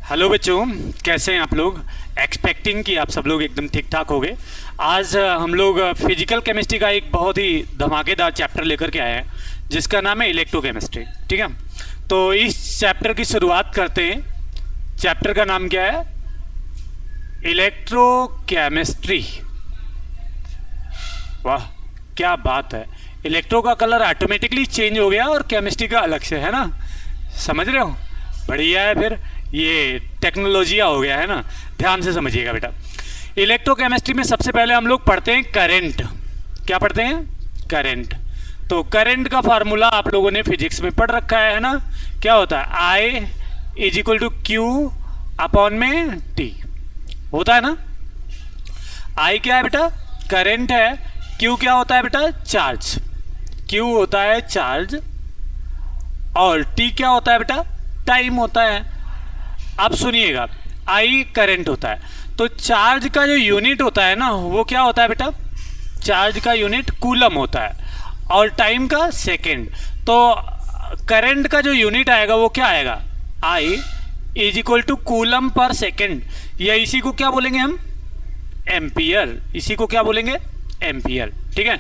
Hello बच्चों, कैसे हैं आप लोग। एक्सपेक्टिंग कि आप सब लोग एकदम ठीक ठाक होंगे। आज हम लोग फिजिकल केमिस्ट्री का एक बहुत ही धमाकेदार चैप्टर लेकर के आए हैं जिसका नाम है इलेक्ट्रोकेमिस्ट्री। ठीक है, तो इस चैप्टर की शुरुआत करते हैं। चैप्टर का नाम क्या है? इलेक्ट्रोकेमिस्ट्री। वाह, क्या बात है। इलेक्ट्रो का कलर ऑटोमेटिकली चेंज हो गया और केमिस्ट्री का अलग से, है ना। समझ रहे हो? बढ़िया है। फिर ये टेक्नोलॉजिया हो गया है ना। ध्यान से समझिएगा बेटा। इलेक्ट्रोकेमिस्ट्री में सबसे पहले हम लोग पढ़ते हैं करंट। क्या पढ़ते हैं? करंट। तो करंट का फार्मूला आप लोगों ने फिजिक्स में पढ़ रखा है ना। क्या होता है? I is equal to Q upon में टी होता है ना। आई क्या है बेटा? करंट है। क्यू क्या होता है बेटा? चार्ज। क्यू होता है चार्ज और टी क्या होता है बेटा? टाइम होता है। अब सुनिएगा, आई करंट होता है तो चार्ज का जो यूनिट होता है ना वो क्या होता है बेटा? चार्ज का यूनिट कूलम होता है और टाइम का सेकेंड। तो करंट का जो यूनिट आएगा वो क्या आएगा? I is equal to coulomb पर सेकेंड, या इसी को क्या बोलेंगे हम? एम्पियर। इसी को क्या बोलेंगे? एम्पियर। ठीक है,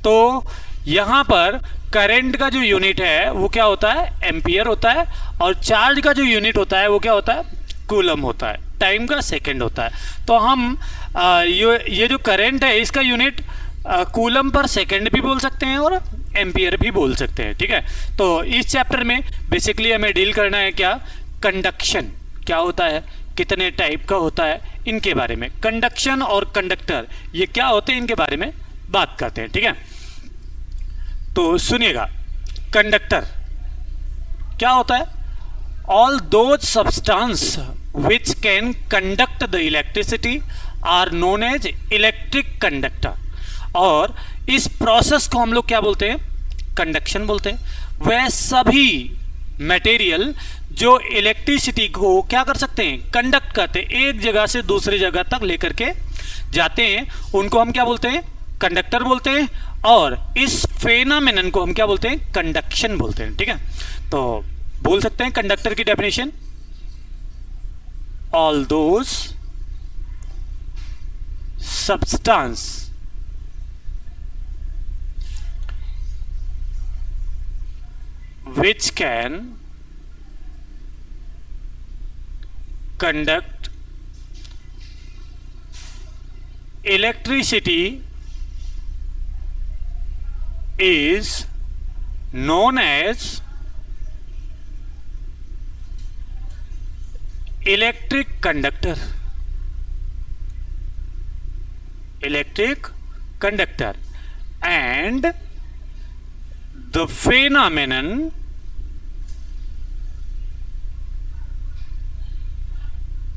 तो यहाँ पर करंट का जो यूनिट है वो क्या होता है? एम्पियर होता है और चार्ज का जो यूनिट होता है वो क्या होता है? कूलम होता है। टाइम का सेकंड होता है। तो हम ये जो करंट है इसका यूनिट कूलम पर सेकंड भी बोल सकते हैं और एम्पियर भी बोल सकते हैं। ठीक है, तो इस चैप्टर में बेसिकली हमें डील करना है क्या? कंडक्शन क्या होता है, कितने टाइप का होता है, इनके बारे में। कंडक्शन और कंडक्टर ये क्या होते हैं इनके बारे में बात करते हैं। ठीक है, तो सुनिएगा, कंडक्टर क्या होता है? All those substance which can conduct the electricity are known as electric conductor. और इस प्रोसेस को हम लोग क्या बोलते हैं? कंडक्शन बोलते हैं। वह सभी मटेरियल जो इलेक्ट्रिसिटी को क्या कर सकते हैं? कंडक्ट करते हैं, एक जगह से दूसरी जगह तक लेकर के जाते हैं, उनको हम क्या बोलते हैं? कंडक्टर बोलते हैं। और इस फेनोमेनन को हम क्या बोलते हैं? कंडक्शन बोलते हैं। ठीक है, तो बोल सकते हैं कंडक्टर की definition, all those substance which can conduct electricity is known as electric conductor. Electric conductor. And the phenomenon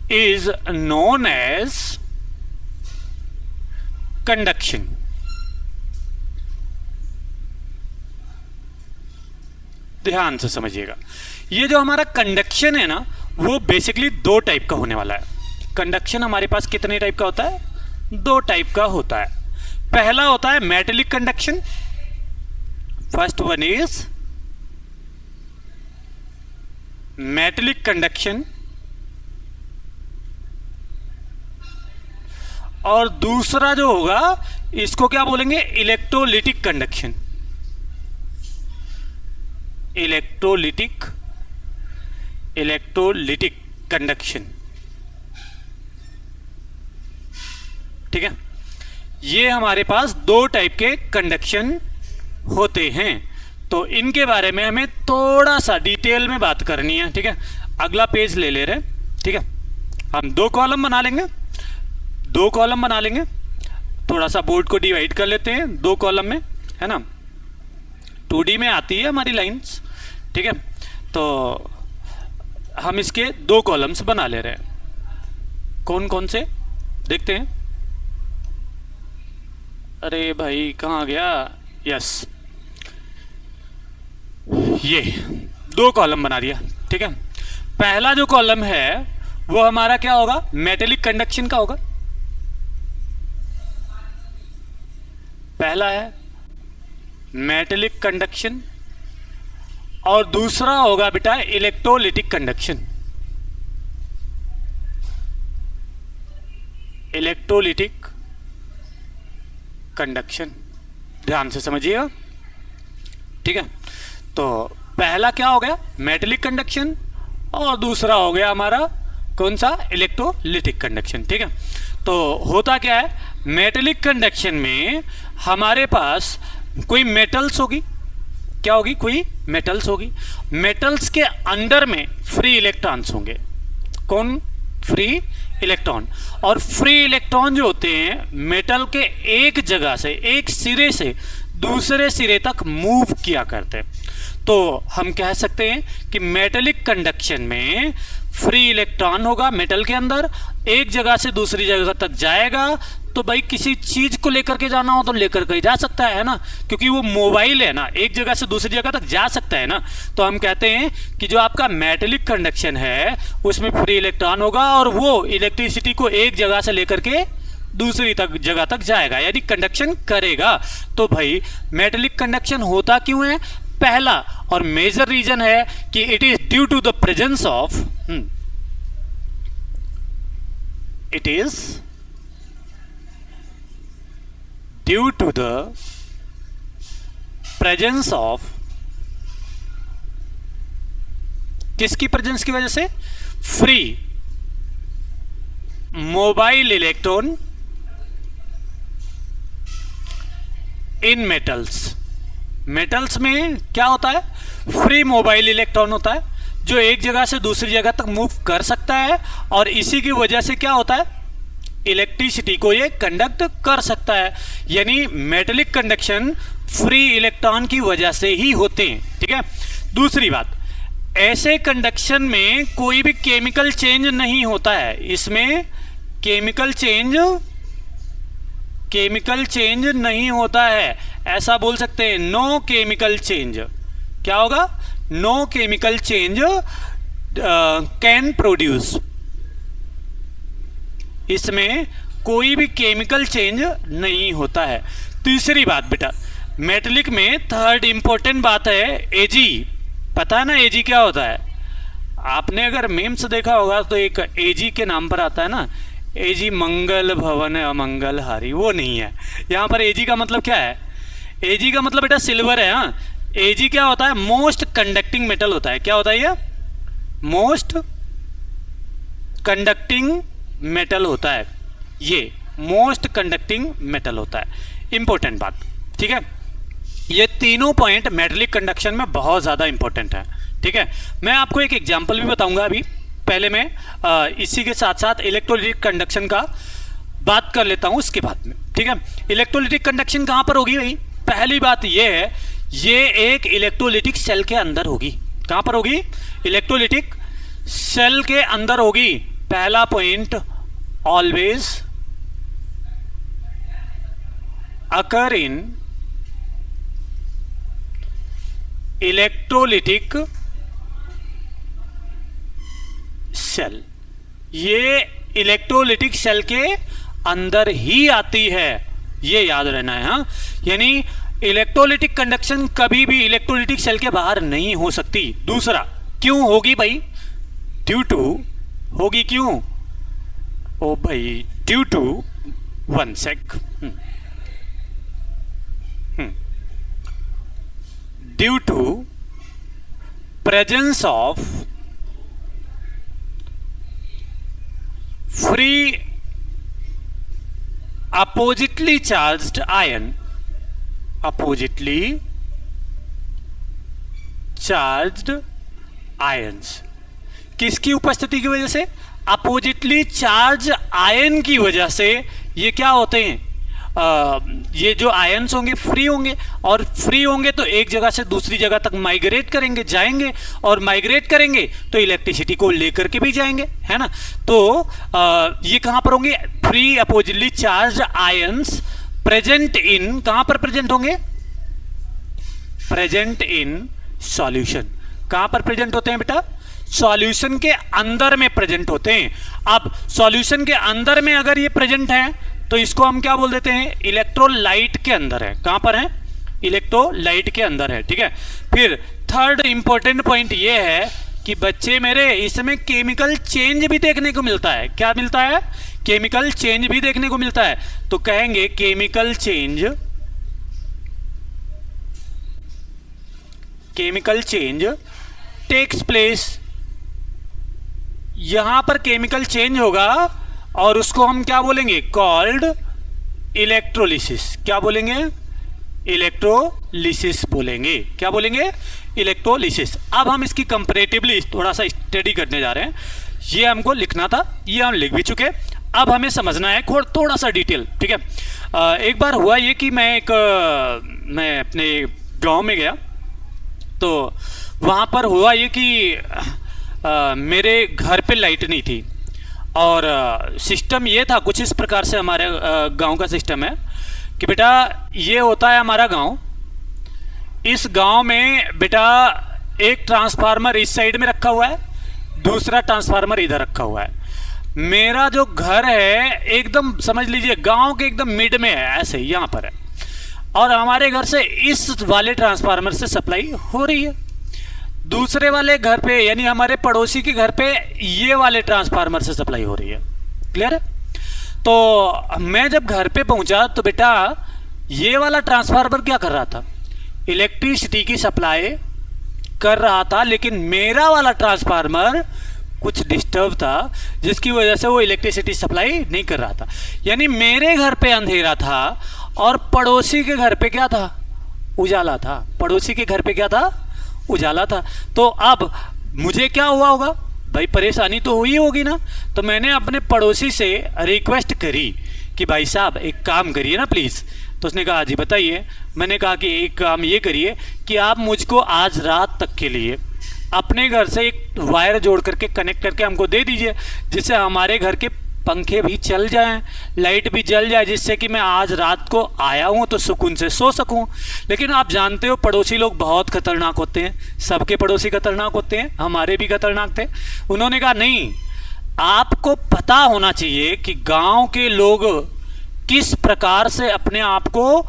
is known as conduction. ध्यान से समझिएगा, ये जो हमारा कंडक्शन है ना वो बेसिकली दो टाइप का होने वाला है। कंडक्शन हमारे पास कितने टाइप का होता है? दो टाइप का होता है। पहला होता है metallic conduction. First one is metallic conduction और दूसरा जो होगा इसको क्या बोलेंगे? Electrolytic conduction. Electrolytic conduction. ठीक है, ये हमारे पास दो टाइप के कंडक्शन होते हैं, तो इनके बारे में हमें थोड़ा सा डिटेल में बात करनी है। ठीक है, अगला पेज ले रहे हैं। ठीक है, हम दो कॉलम बना लेंगे। थोड़ा सा बोर्ड को डिवाइड कर लेते हैं दो कॉलम में, है ना। 2D में आती है हमारी लाइंस। ठीक है, तो हम इसके दो कॉलम्स बना ले रहे हैं। कौन कौन से देखते हैं? अरे भाई कहाँ गया? यस, ये दो कॉलम बना दिया। ठीक है, पहला जो कॉलम है वो हमारा क्या होगा? मेटेलिक कंडक्शन का होगा। पहला है मेटेलिक कंडक्शन और दूसरा होगा बेटा इलेक्ट्रोलिटिक कंडक्शन। इलेक्ट्रोलिटिक कंडक्शन, ध्यान से समझिएगा, ठीक है। तो पहला क्या हो गया, मेटेलिक कंडक्शन, और दूसरा हो गया हमारा कौन सा, इलेक्ट्रोलिटिक कंडक्शन, ठीक है। तो होता क्या है, मेटेलिक कंडक्शन में हमारे पास कोई मेटल्स होगी, क्या होगी, कोई मेटल्स होगी, मेटल्स के अंदर में फ्री इलेक्ट्रॉन्स होंगे, कौन, फ्री इलेक्ट्रॉन। और फ्री इलेक्ट्रॉन जो होते हैं मेटल के एक जगह से, एक सिरे से दूसरे सिरे तक मूव किया करते हैं। तो हम कह सकते हैं कि मेटेलिक कंडक्शन में फ्री इलेक्ट्रॉन होगा मेटल के अंदर, एक जगह से दूसरी जगह तक जाएगा। तो भाई किसी चीज को लेकर के जाना हो तो लेकर के जा सकता है ना, क्योंकि वो मोबाइल है ना, एक जगह से दूसरी जगह तक जा सकता है ना। तो हम कहते हैं कि जो आपका मेटेलिक कंडक्शन है उसमें फ्री इलेक्ट्रॉन होगा और वो इलेक्ट्रिसिटी को एक जगह से लेकर के दूसरी जगह तक जाएगा, यानी कंडक्शन करेगा। तो भाई मेटेलिक कंडक्शन होता क्यों है, पहला और मेजर रीजन है कि it is due to the presence of, it is due to the presence of, किसकी प्रेजेंस की वजह से, free mobile electron in metals. Metals में क्या होता है, फ्री मोबाइल इलेक्ट्रॉन होता है जो एक जगह से दूसरी जगह तक मूव कर सकता है, और इसी की वजह से क्या होता है, इलेक्ट्रिसिटी को ये कंडक्ट कर सकता है। यानी मेटेलिक कंडक्शन फ्री इलेक्ट्रॉन की वजह से ही होते हैं, ठीक है। दूसरी बात, ऐसे कंडक्शन में कोई भी केमिकल चेंज नहीं होता है, इसमें केमिकल चेंज नहीं होता है, ऐसा बोल सकते हैं, नो केमिकल चेंज। क्या होगा, no chemical change can produce, इसमें कोई भी केमिकल चेंज नहीं होता है। तीसरी बात बेटा, मेटेलिक में थर्ड इंपॉर्टेंट बात है एजी। पता है ना एजी क्या होता है, आपने अगर मेम्स देखा होगा तो एक एजी के नाम पर आता है ना, एजी मंगल भवन अमंगल हारी, वो नहीं है। यहाँ पर एजी का मतलब क्या है, एजी का मतलब बेटा सिल्वर है। हाँ, एजी क्या होता है, मोस्ट कंडक्टिंग मेटल होता है। क्या होता है ये, मोस्ट कंडक्टिंग मेटल होता है, ये मोस्ट कंडक्टिंग मेटल होता है। इंपॉर्टेंट बात, ठीक है। ये तीनों पॉइंट मेटेलिक कंडक्शन में बहुत ज़्यादा इंपॉर्टेंट है, ठीक है। मैं आपको एक एग्जांपल भी बताऊंगा अभी, पहले मैं इसी के साथ साथ इलेक्ट्रोलिटिक कंडक्शन का बात कर लेता हूं उसके बाद में, ठीक है। इलेक्ट्रोलिटिक कंडक्शन कहां पर होगी भाई, पहली बात ये है, ये एक इलेक्ट्रोलिटिक सेल के अंदर होगी। कहां पर होगी, इलेक्ट्रोलिटिक सेल के अंदर होगी। पहला पॉइंट, ऑलवेज अकर इन इलेक्ट्रोलिटिक सेल, ये इलेक्ट्रोलिटिक सेल के अंदर ही आती है, ये याद रहना है। हाँ, यानी इलेक्ट्रोलिटिक कंडक्शन कभी भी इलेक्ट्रोलिटिक सेल के बाहर नहीं हो सकती। दूसरा, क्यों होगी भाई, ड्यू टू होगी, क्यों, ओ भाई due to, one sec, due to presence of free oppositely charged ion, oppositely charged ions, किसकी उपस्थिति की वजह से, अपोजिटली चार्ज आयन की वजह से ये क्या होते हैं, ये जो आयन्स होंगे फ्री होंगे, और फ्री होंगे तो एक जगह से दूसरी जगह तक माइग्रेट करेंगे, जाएंगे, और माइग्रेट करेंगे तो इलेक्ट्रिसिटी को लेकर के भी जाएंगे, है ना। तो ये कहां पर होंगे, free oppositely charge ions present in, कहां पर प्रेजेंट होंगे, प्रेजेंट इन सॉल्यूशन। कहां पर प्रेजेंट होते हैं बेटा, सॉल्यूशन के अंदर में प्रेजेंट होते हैं। अब सॉल्यूशन के अंदर में अगर ये प्रेजेंट है तो इसको हम क्या बोल देते हैं, इलेक्ट्रोलाइट के अंदर है। कहां पर है, इलेक्ट्रोलाइट के अंदर है, ठीक है। फिर थर्ड इंपॉर्टेंट पॉइंट ये है कि बच्चे मेरे, इसमें केमिकल चेंज भी देखने को मिलता है। क्या मिलता है, केमिकल चेंज भी देखने को मिलता है। तो कहेंगे केमिकल चेंज टेक्स प्लेस। यहां पर केमिकल चेंज होगा और उसको हम क्या बोलेंगे, कॉल्ड इलेक्ट्रोलिसिस। क्या बोलेंगे, इलेक्ट्रोलिसिस बोलेंगे। क्या बोलेंगे, इलेक्ट्रोलिसिस। अब हम इसकी कंपैरेटिवली थोड़ा सा स्टडी करने जा रहे हैं। ये हमको लिखना था, ये हम लिख भी चुके। अब हमें समझना है थोड़ा सा डिटेल, ठीक है। एक बार हुआ ये कि मैं अपने गांव में गया, तो वहाँ पर हुआ ये कि मेरे घर पे लाइट नहीं थी और सिस्टम ये था कुछ इस प्रकार से। हमारे गांव का सिस्टम है कि बेटा ये होता है हमारा गांव, इस गांव में बेटा एक ट्रांसफार्मर इस साइड में रखा हुआ है, दूसरा ट्रांसफार्मर इधर रखा हुआ है। मेरा जो घर है एकदम समझ लीजिए गांव के एकदम मिड में है, ऐसे यहाँ पर है, और हमारे घर से इस वाले ट्रांसफार्मर से सप्लाई हो रही है। दूसरे वाले घर पे यानी हमारे पड़ोसी के घर पे ये वाले ट्रांसफार्मर से सप्लाई हो रही है। क्लियर है? तो मैं जब घर पे पहुंचा तो बेटा ये वाला ट्रांसफार्मर क्या कर रहा था, इलेक्ट्रिसिटी की सप्लाई कर रहा था, लेकिन मेरा वाला ट्रांसफार्मर कुछ डिस्टर्ब था जिसकी वजह से वो इलेक्ट्रिसिटी सप्लाई नहीं कर रहा था। यानी मेरे घर पे अंधेरा था और पड़ोसी के घर पे क्या था, उजाला था। पड़ोसी के घर पे क्या था, उजाला था। तो अब मुझे क्या हुआ होगा भाई, परेशानी तो हुई होगी ना। तो मैंने अपने पड़ोसी से रिक्वेस्ट करी कि भाई साहब एक काम करिए ना प्लीज़। तो उसने कहा जी बताइए। मैंने कहा कि एक काम ये करिए कि आप मुझको आज रात तक के लिए अपने घर से एक वायर जोड़ करके कनेक्ट करके हमको दे दीजिए, जिससे हमारे घर के पंखे भी चल जाएं, लाइट भी जल जाए, जिससे कि मैं आज रात को आया हूँ तो सुकून से सो सकूँ। लेकिन आप जानते हो पड़ोसी लोग बहुत खतरनाक होते हैं, सबके पड़ोसी खतरनाक होते हैं, हमारे भी खतरनाक थे। उन्होंने कहा नहीं, आपको पता होना चाहिए कि गांव के लोग किस प्रकार से अपने आप को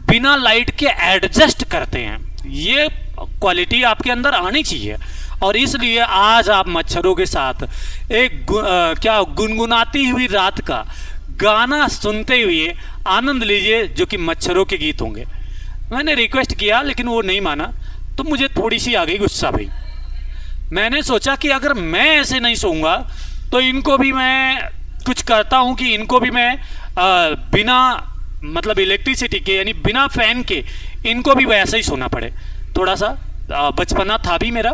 बिना लाइट के एडजस्ट करते हैं, ये क्वालिटी आपके अंदर आनी चाहिए। और इसलिए आज आप मच्छरों के साथ एक क्या गुनगुनाती हुई रात का गाना सुनते हुए आनंद लीजिए, जो कि मच्छरों के गीत होंगे। मैंने रिक्वेस्ट किया लेकिन वो नहीं माना, तो मुझे थोड़ी सी आ गई गुस्सा भाई। मैंने सोचा कि अगर मैं ऐसे नहीं सोऊंगा तो इनको भी मैं कुछ करता हूँ कि इनको भी मैं बिना मतलब इलेक्ट्रिसिटी के यानी बिना फैन के इनको भी वैसे ही सोना पड़े। थोड़ा सा बचपना था भी मेरा,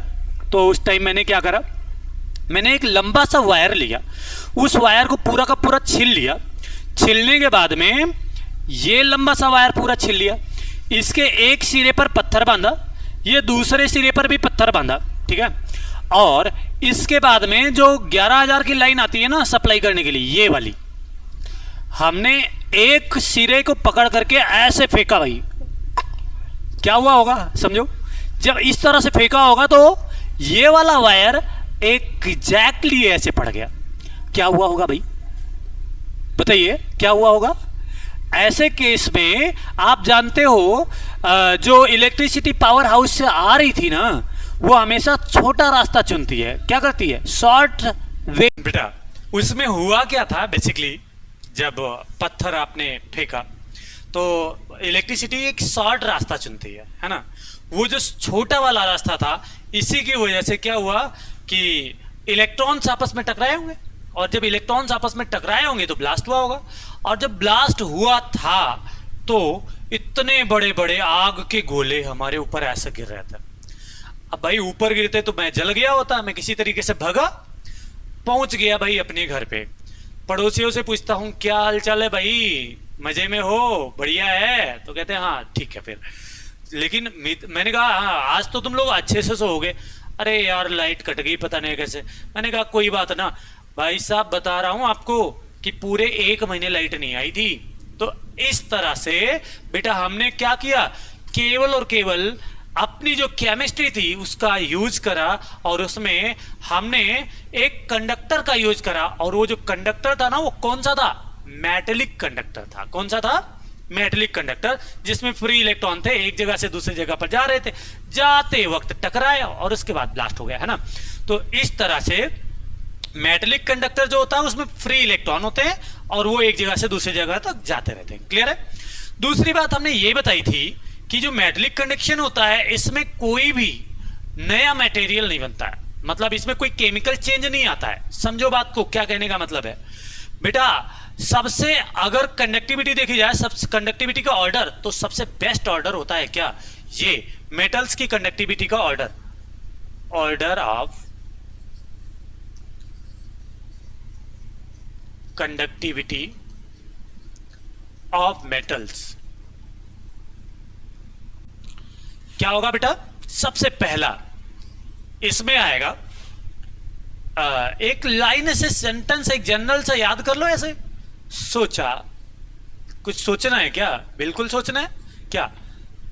तो उस टाइम मैंने क्या करा, मैंने एक लंबा सा वायर लिया, उस वायर को पूरा का पूरा छील लिया। छीलने के बाद में ये लंबा सा वायर पूरा छील लिया, इसके एक सिरे पर पत्थर बांधा, ये दूसरे सिरे पर भी पत्थर बांधा, ठीक है। और इसके बाद में जो 11,000 की लाइन आती है ना सप्लाई करने के लिए, ये वाली हमने एक सिरे को पकड़ करके ऐसे फेंका भाई। क्या हुआ होगा समझो, जब इस तरह से फेंका होगा तो ये वाला वायर एग्जैक्टली ऐसे पड़ गया। क्या हुआ होगा भाई बताइए, क्या हुआ होगा? ऐसे केस में आप जानते हो जो इलेक्ट्रिसिटी पावर हाउस से आ रही थी ना, वो हमेशा छोटा रास्ता चुनती है। क्या करती है? Short way. बेटा उसमें हुआ क्या था बेसिकली, जब पत्थर आपने फेंका तो इलेक्ट्रिसिटी एक शॉर्ट रास्ता चुनती है ना। वो जो छोटा वाला रास्ता था, इसी की वजह से क्या हुआ कि इलेक्ट्रॉन्स आपस में टकराए होंगे, और जब इलेक्ट्रॉन्स आपस में टकराए होंगे तो ब्लास्ट हुआ होगा। और जब ब्लास्ट हुआ था तो इतने बड़े बड़े आग के गोले हमारे ऊपर ऐसे गिर रहे थे। अब भाई ऊपर गिरते तो मैं जल गया होता, मैं किसी तरीके से भगा, पहुंच गया भाई अपने घर पे। पड़ोसियों से पूछता हूँ क्या हाल चाल है भाई, मजे में हो, बढ़िया है? तो कहते हैं हाँ ठीक है। फिर लेकिन मैंने कहा हाँ आज तो तुम लोग अच्छे से सोओगे। अरे यार लाइट कट गई पता नहीं कैसे। मैंने कहा कोई बात ना भाई साहब, बता रहा हूँ आपको कि पूरे 1 महीने लाइट नहीं आई थी। तो इस तरह से बेटा हमने क्या किया, केवल और केवल अपनी जो केमिस्ट्री थी उसका यूज करा, और उसमें हमने एक कंडक्टर का यूज करा। और वो जो कंडक्टर था ना, वो कौन सा था? मेटेलिक कंडक्टर था। कौन सा था? मेटेलिक कंडक्टर, जिसमें फ्री इलेक्ट्रॉन थे, एक जगह से दूसरी जगह पर जा रहे थे, जाते वक्त टकराया और उसके बाद ब्लास्ट हो गया, है ना। तो इस तरह से मेटेलिक कंडक्टर जो होता है उसमें फ्री इलेक्ट्रॉन होते हैं और वो एक जगह से दूसरी जगह तक जाते रहते हैं। क्लियर है? दूसरी बात हमने ये बताई थी कि जो मेटेलिक कंडक्शन होता है इसमें कोई भी नया मटेरियल नहीं बनता है, मतलब इसमें कोई केमिकल चेंज नहीं आता है। समझो बात को, क्या कहने का मतलब है बेटा, सबसे अगर कंडक्टिविटी देखी जाए, सब कंडक्टिविटी का ऑर्डर, तो सबसे बेस्ट ऑर्डर होता है क्या, ये मेटल्स की कंडक्टिविटी का order, order of conductivity of metals. क्या होगा बेटा, सबसे पहला इसमें आएगा एक लाइन से सेंटेंस, एक जनरल से याद कर लो ऐसे। सोचा, कुछ सोचना है क्या? बिल्कुल सोचना है। क्या?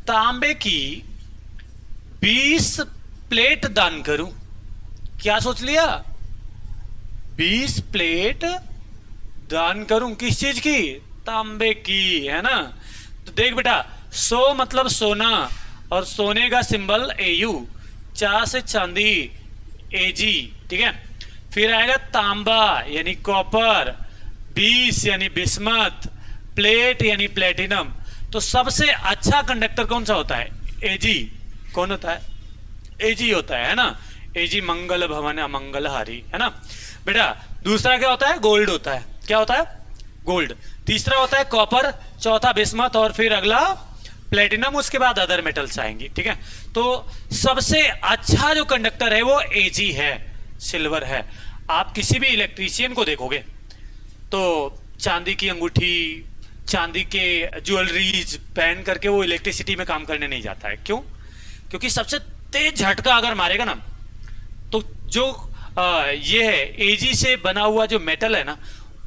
तांबे की 20 प्लेट दान करूं। क्या सोच लिया? 20 प्लेट दान करूं, किस चीज की? तांबे की, है ना। तो देख बेटा, 100 मतलब सोना और सोने का सिंबल AU, चा से चांदी AG, ठीक है। फिर आएगा तांबा यानी कॉपर, 20 यानी बिस्मथ, प्लेट यानी प्लेटिनम। तो सबसे अच्छा कंडक्टर कौन सा होता है? AG। कौन होता है? AG होता है ना। AG मंगल भवन अमंगलहारी, है ना बेटा। दूसरा क्या होता है? गोल्ड होता है। क्या होता है? गोल्ड। तीसरा होता है कॉपर, चौथा बिस्मथ और फिर अगला प्लेटिनम, उसके बाद अदर मेटल्स आएंगी, ठीक है। तो सबसे अच्छा जो कंडक्टर है वो AG है, सिल्वर है। आप किसी भी इलेक्ट्रीशियन को देखोगे तो चांदी की अंगूठी, चांदी के ज्वेलरीज पहन करके वो इलेक्ट्रिसिटी में काम करने नहीं जाता है। क्यों? क्योंकि सबसे तेज झटका अगर मारेगा ना, तो जो ये है AG से बना हुआ जो मेटल है ना,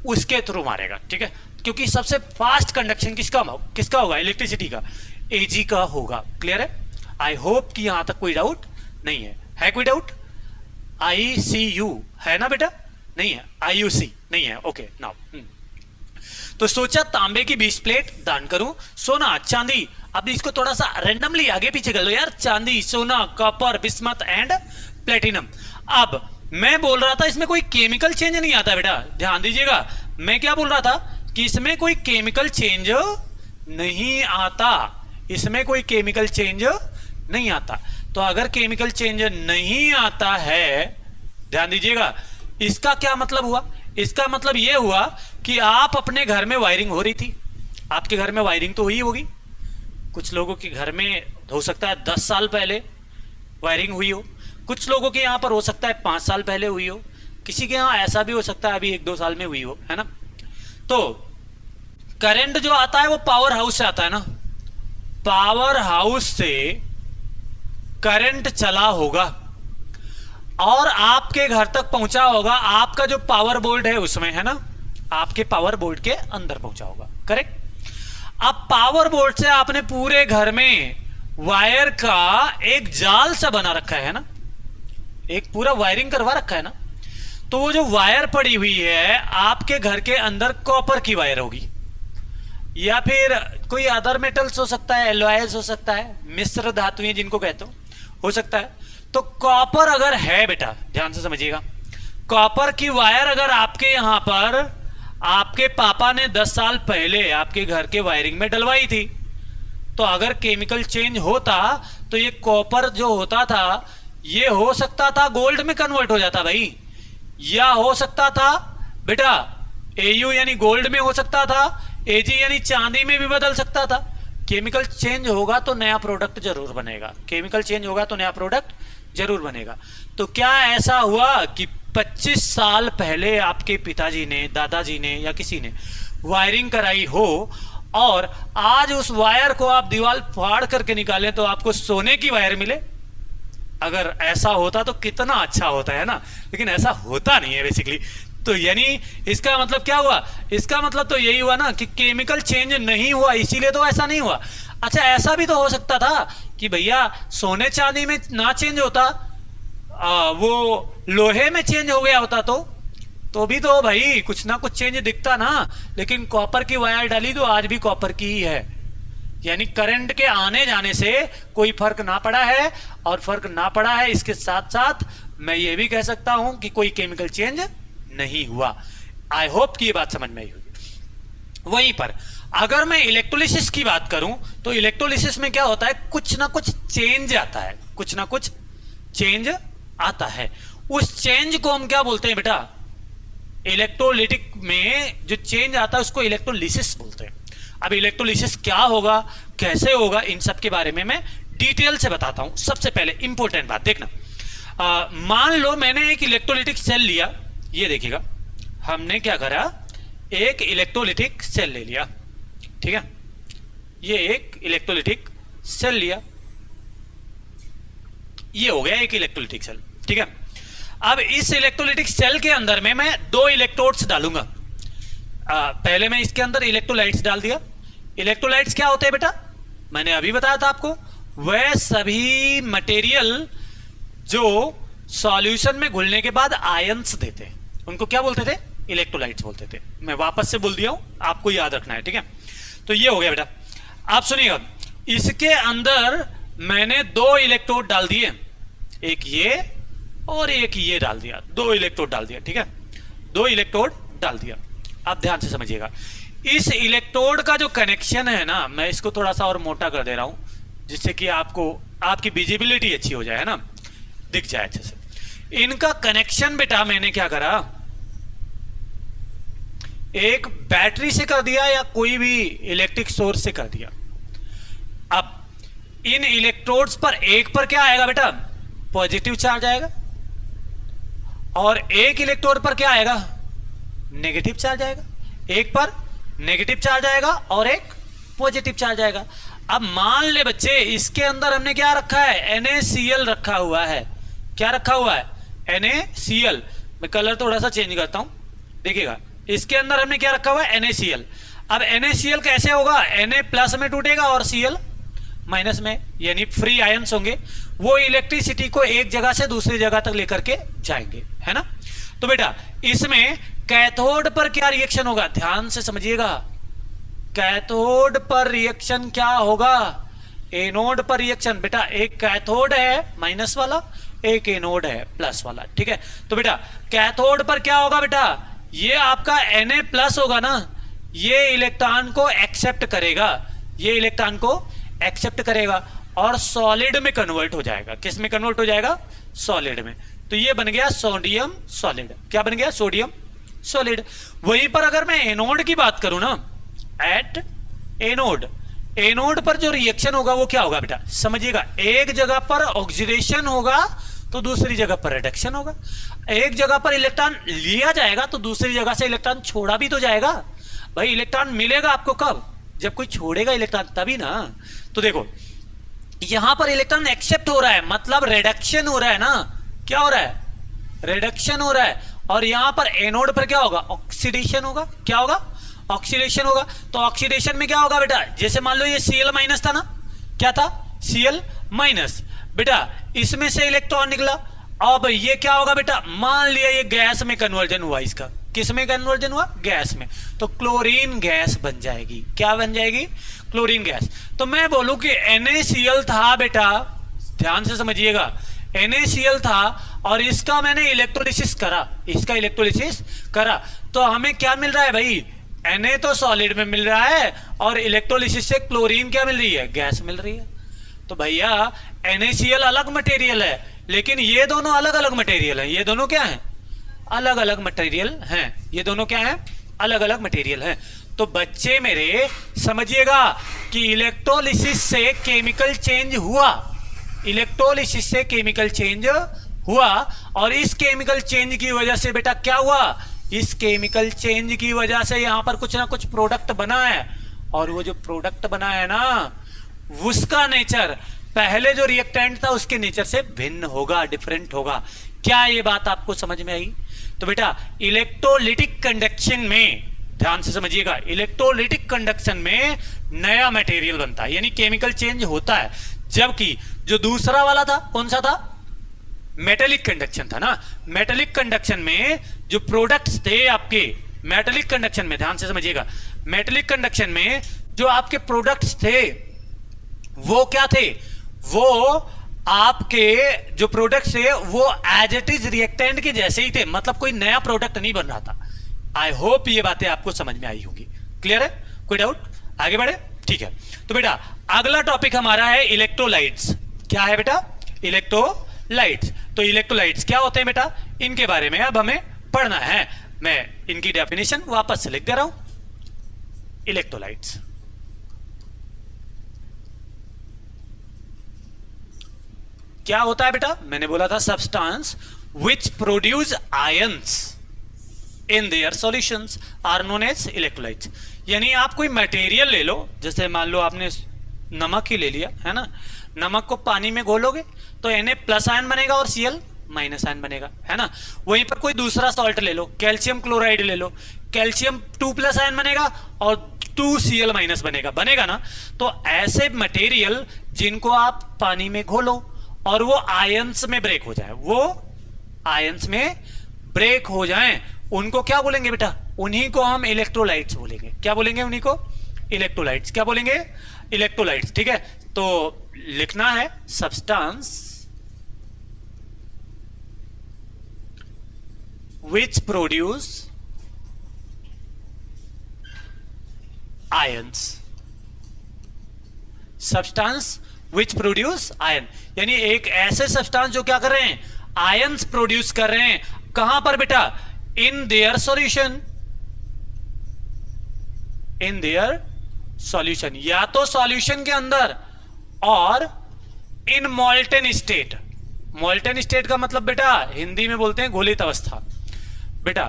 उसके थ्रू मारेगा, ठीक है। क्योंकि सबसे फास्ट कंडक्शन किसका होगा? इलेक्ट्रिसिटी का, AG का होगा। क्लियर है? आई होप कि यहां तक कोई डाउट नहीं है कोई डाउट? ICU है ना बेटा? नहीं है। IUC नहीं है। ओके नाउ, तो सोचा तांबे की 20 प्लेट दान करूं, सोना, चांदी। अब इसको थोड़ा सा रैंडमली आगे पीछे कर लो यार, चांदी, सोना, कॉपर, बिस्मथ एंड प्लेटिनम। अब मैं बोल रहा था इसमें कोई केमिकल चेंज नहीं आता बेटा, ध्यान दीजिएगा। मैं क्या बोल रहा था कि इसमें कोई केमिकल चेंज नहीं आता, इसमें कोई केमिकल चेंज नहीं आता। तो अगर केमिकल चेंज नहीं आता है, ध्यान दीजिएगा, इसका क्या मतलब हुआ? इसका मतलब यह हुआ कि आप अपने घर में वायरिंग हो रही थी, आपके घर में वायरिंग तो हुई होगी, कुछ लोगों के घर में हो सकता है 10 साल पहले वायरिंग हुई हो, कुछ लोगों के यहां पर हो सकता है 5 साल पहले हुई हो, किसी के यहां ऐसा भी हो सकता है अभी 1-2 साल में हुई हो, है ना। तो करंट जो आता है वो पावर हाउस से आता है ना, पावर हाउस से करंट चला होगा और आपके घर तक पहुंचा होगा, आपका जो पावर बोर्ड है उसमें, है ना, आपके पावर बोर्ड के अंदर पहुंचा होगा, करेक्ट। अब पावर बोर्ड से आपने पूरे घर में वायर का एक जाल सा बना रखा है ना, एक पूरा वायरिंग करवा रखा है ना। तो वो जो वायर पड़ी हुई है आपके घर के अंदर कॉपर की वायर होगी, या फिर कोई अदर मेटल्स हो सकता है, एलॉयज हो सकता है, मिश्र धातुएं जिनको कहते हो सकता है। तो कॉपर अगर है बेटा, ध्यान से समझिएगा, कॉपर की वायर अगर आपके यहां पर आपके पापा ने 10 साल पहले आपके घर के वायरिंग में डलवाई थी, तो अगर केमिकल चेंज होता तो ये कॉपर जो होता था ये हो सकता था गोल्ड में कन्वर्ट हो जाता भाई, या हो सकता था बेटा AU यानी गोल्ड में हो सकता था, AG यानी चांदी में भी बदल सकता था। केमिकल चेंज होगा तो नया प्रोडक्ट जरूर बनेगा, केमिकल चेंज होगा तो नया प्रोडक्ट जरूर बनेगा। तो क्या ऐसा हुआ कि 25 साल पहले आपके पिताजी ने, दादाजी ने या किसी ने वायरिंग कराई हो और आज उस वायर को आप दीवार फाड़ करके निकालें तो आपको सोने की वायर मिले? अगर ऐसा होता तो कितना अच्छा होता है ना, लेकिन ऐसा होता नहीं है बेसिकली। तो यानी इसका मतलब क्या हुआ? इसका मतलब तो यही हुआ ना कि केमिकल चेंज नहीं हुआ, इसीलिए तो ऐसा नहीं हुआ। अच्छा, ऐसा भी तो हो सकता था कि भैया सोने चांदी में ना चेंज होता, वो लोहे में चेंज हो गया होता, तो भी तो भाई कुछ ना कुछ चेंज दिखता ना। लेकिन कॉपर की वायर डाली तो आज भी कॉपर की ही है, यानी करंट के आने जाने से कोई फर्क ना पड़ा है, और फर्क ना पड़ा है इसके साथ साथ मैं ये भी कह सकता हूं कि कोई केमिकल चेंज नहीं हुआ। आई होप कि ये बात समझ में आई होगी। वहीं पर अगर मैं इलेक्ट्रोलिसिस की बात करूं तो इलेक्ट्रोलिसिस में क्या होता है, कुछ ना कुछ चेंज आता है, कुछ ना कुछ चेंज आता है। उस चेंज को हम क्या बोलते हैं बेटा, इलेक्ट्रोलिटिक में जो चेंज आता है उसको इलेक्ट्रोलिसिस बोलते हैं। अब इलेक्ट्रोलिसिस क्या होगा, कैसे होगा, इन सब के बारे में मैं डिटेल से बताता हूं। सबसे पहले इंपॉर्टेंट बात देखना, मान लो मैंने एक इलेक्ट्रोलिटिक सेल लिया, ये देखिएगा हमने क्या करा, एक इलेक्ट्रोलिटिक सेल ले लिया, ठीक है, ये एक इलेक्ट्रोलिटिक सेल लिया, ये हो गया एक इलेक्ट्रोलिटिक सेल, ठीक है। अब इस इलेक्ट्रोलिटिक सेल के अंदर में मैं दो इलेक्ट्रोड्स डालूंगा। पहले मैं इसके अंदर इलेक्ट्रोलाइट्स डाल दिया। इलेक्ट्रोलाइट्स क्या होते हैं बेटा, मैंने अभी बताया था आपको, वह सभी मटेरियल जो सॉल्यूशन में घुलने के बाद आयंस देते हैं, उनको क्या बोलते थे, इलेक्ट्रोलाइट्स बोलते थे। मैं वापस से बोल दिया हूं, आपको याद रखना है, ठीक है। तो ये हो गया बेटा। आप सुनिएगा, इसके अंदर मैंने दो इलेक्ट्रोड डाल दिए, एक ये और एक ये डाल दिया, दो इलेक्ट्रोड डाल दिया, ठीक है, दो इलेक्ट्रोड डाल दिया। आप ध्यान से समझिएगा, इस इलेक्ट्रोड का जो कनेक्शन है ना, मैं इसको थोड़ा सा और मोटा कर दे रहा हूं जिससे कि आपको आपकी विजिबिलिटी अच्छी हो जाए, है ना, दिख जाए अच्छे से। इनका कनेक्शन बेटा मैंने क्या करा, एक बैटरी से कर दिया या कोई भी इलेक्ट्रिक सोर्स से कर दिया। अब इन इलेक्ट्रोड्स पर एक पर क्या आएगा बेटा, पॉजिटिव चार्ज आएगा, और एक इलेक्ट्रोड पर क्या आएगा, नेगेटिव चार्ज आएगा। एक पर नेगेटिव चार्ज आएगा और एक पॉजिटिव चार्ज आएगा। अब मान ले बच्चे, इसके अंदर हमने क्या रखा है, NaCl रखा हुआ है। क्या रखा हुआ है, NaCl। मैं कलर थोड़ा सा चेंज करता हूं, देखिएगा, इसके अंदर हमने क्या रखा हुआ है, NaCl। अब NaCl कैसे होगा, Na प्लस में टूटेगा और Cl माइनस में, यानी फ्री आयंस होंगे, वो इलेक्ट्रिसिटी को एक जगह से दूसरी जगह तक लेकर के जाएंगे, है ना। तो बेटा इसमें कैथोड पर क्या रिएक्शन होगा, ध्यान से समझिएगा, कैथोड पर रिएक्शन क्या होगा, एनोड पर रिएक्शन। बेटा एक कैथोड है माइनस वाला, एक एनोड है प्लस वाला, ठीक है। तो बेटा कैथोड पर क्या होगा बेटा, ये आपका Na प्लस होगा ना, ये इलेक्ट्रॉन को एक्सेप्ट करेगा, ये इलेक्ट्रॉन को एक्सेप्ट करेगा और सॉलिड में कन्वर्ट हो जाएगा। किस में कन्वर्ट हो जाएगा, सॉलिड में। तो ये बन गया सोडियम सॉलिड। क्या बन गया, सोडियम सॉलिड। वहीं पर अगर मैं एनोड की बात करूं ना, एट एनोड, एनोड पर जो रिएक्शन होगा वो क्या होगा बेटा, समझिएगा, एक जगह पर ऑक्सीडेशन होगा तो दूसरी जगह पर रिडक्शन होगा। एक जगह पर इलेक्ट्रॉन लिया जाएगा तो दूसरी जगह से इलेक्ट्रॉन छोड़ा भी तो जाएगा। भाई इलेक्ट्रॉन मिलेगा आपको कब, जब कोई छोड़ेगा इलेक्ट्रॉन तभी ना। तो देखो यहां पर इलेक्ट्रॉन एक्सेप्ट हो रहा है, मतलब रिडक्शन हो रहा है ना, क्या हो रहा है, रिडक्शन हो रहा है। और यहां पर एनोड पर क्या होगा, ऑक्सीडेशन होगा। क्या होगा, ऑक्सीडेशन होगा। तो ऑक्सीडेशन में क्या होगा बेटा, जैसे मान लो ये Cl माइनस था ना, क्या था, Cl माइनस। बेटा इसमें से इलेक्ट्रॉन निकला, अब ये क्या होगा बेटा, मान लिया ये गैस में कन्वर्जन हुआ, इसका किस में कन्वर्जन हुआ, गैस में, तो क्लोरीन गैस बन जाएगी। क्या बन जाएगी, क्लोरीन गैस। तो मैं बोलूं कि NaCl था बेटा, ध्यान से समझिएगा, NaCl था और इसका मैंने इलेक्ट्रोलिसिस करा, इसका इलेक्ट्रोलिसिस करा, तो हमें क्या मिल रहा है भाई, Na तो सॉलिड में मिल रहा है और इलेक्ट्रोलिसिस से क्लोरीन क्या मिल रही है, गैस मिल रही है। तो भैया NaCl अलग मटेरियल है, लेकिन ये दोनों अलग अलग मटेरियल है। ये दोनों क्या है, अलग अलग मटेरियल हैं। ये दोनों क्या है, अलग अलग मटेरियल हैं। तो बच्चे मेरे समझिएगा कि इलेक्ट्रोलिसिस से केमिकल चेंज हुआ, इलेक्ट्रोलिसिस से केमिकल चेंज हुआ, और इस केमिकल चेंज की वजह से बेटा क्या हुआ, इस केमिकल चेंज की वजह से यहां पर कुछ ना कुछ प्रोडक्ट बना है, और वो जो प्रोडक्ट बना है ना, उसका नेचर पहले जो रिएक्टेंट था उसके नेचर से भिन्न होगा, डिफरेंट होगा। क्या ये बात आपको समझ में आई। तो बेटा इलेक्ट्रोलिटिक कंडक्शन में ध्यान से समझिएगा, इलेक्ट्रोलिटिक कंडक्शन में नया मटेरियल बनता है, यानी केमिकल चेंज होता है। जबकि जो दूसरा वाला था कौन सा था, मेटेलिक कंडक्शन था ना। मेटेलिक कंडक्शन में जो प्रोडक्ट्स थे आपके, मेटेलिक कंडक्शन में ध्यान से समझिएगा, मेटेलिक कंडक्शन में जो आपके प्रोडक्ट्स थे वो क्या थे, वो आपके जो प्रोडक्ट थे वो एज इट इज रिएक्टेंट के जैसे ही थे, मतलब कोई नया प्रोडक्ट नहीं बन रहा था। आई होप ये बातें आपको समझ में आई होंगी। क्लियर है? कोई डाउट? आगे बढ़े? ठीक है। तो बेटा अगला टॉपिक हमारा है इलेक्ट्रोलाइट्स। क्या है बेटा? इलेक्ट्रोलाइट्स। तो इलेक्ट्रोलाइट्स क्या होते हैं बेटा, इनके बारे में अब हमें पढ़ना है। मैं इनकी डेफिनेशन वापस से लिख दे रहा हूं। इलेक्ट्रोलाइट्स क्या होता है बेटा? मैंने बोला था substance which produce ions in their solutions are known as electrolytes. यानी आप कोई मटेरियल ले लो, जैसे मान लो आपने नमक ही ले लिया है ना, नमक को पानी में घोलोगे तो Na प्लस आयन बनेगा और Cl माइनस आयन बनेगा, है ना। वहीं पर कोई दूसरा सॉल्ट ले लो, कैल्शियम क्लोराइड ले लो, कैल्शियम 2 प्लस आयन बनेगा और 2Cl माइनस बनेगा ना। तो ऐसे मटेरियल जिनको आप पानी में घोलो और वो आयंस में ब्रेक हो जाए, वो आयंस में ब्रेक हो जाए, उनको क्या बोलेंगे बेटा? उन्हीं को हम इलेक्ट्रोलाइट्स बोलेंगे। क्या बोलेंगे? उन्हीं को इलेक्ट्रोलाइट्स। क्या बोलेंगे? इलेक्ट्रोलाइट्स। ठीक है, तो लिखना है substance which produce ions. Substance which produce ion, यानी एक ऐसे सब्सटेंस जो क्या कर रहे हैं? आयंस प्रोड्यूस कर रहे हैं। कहां पर बेटा? इन their solution. In their solution, या तो सॉल्यूशन के अंदर और इन मोल्टेन स्टेट। मोल्टेन स्टेट का मतलब बेटा हिंदी में बोलते हैं घोलित अवस्था। बेटा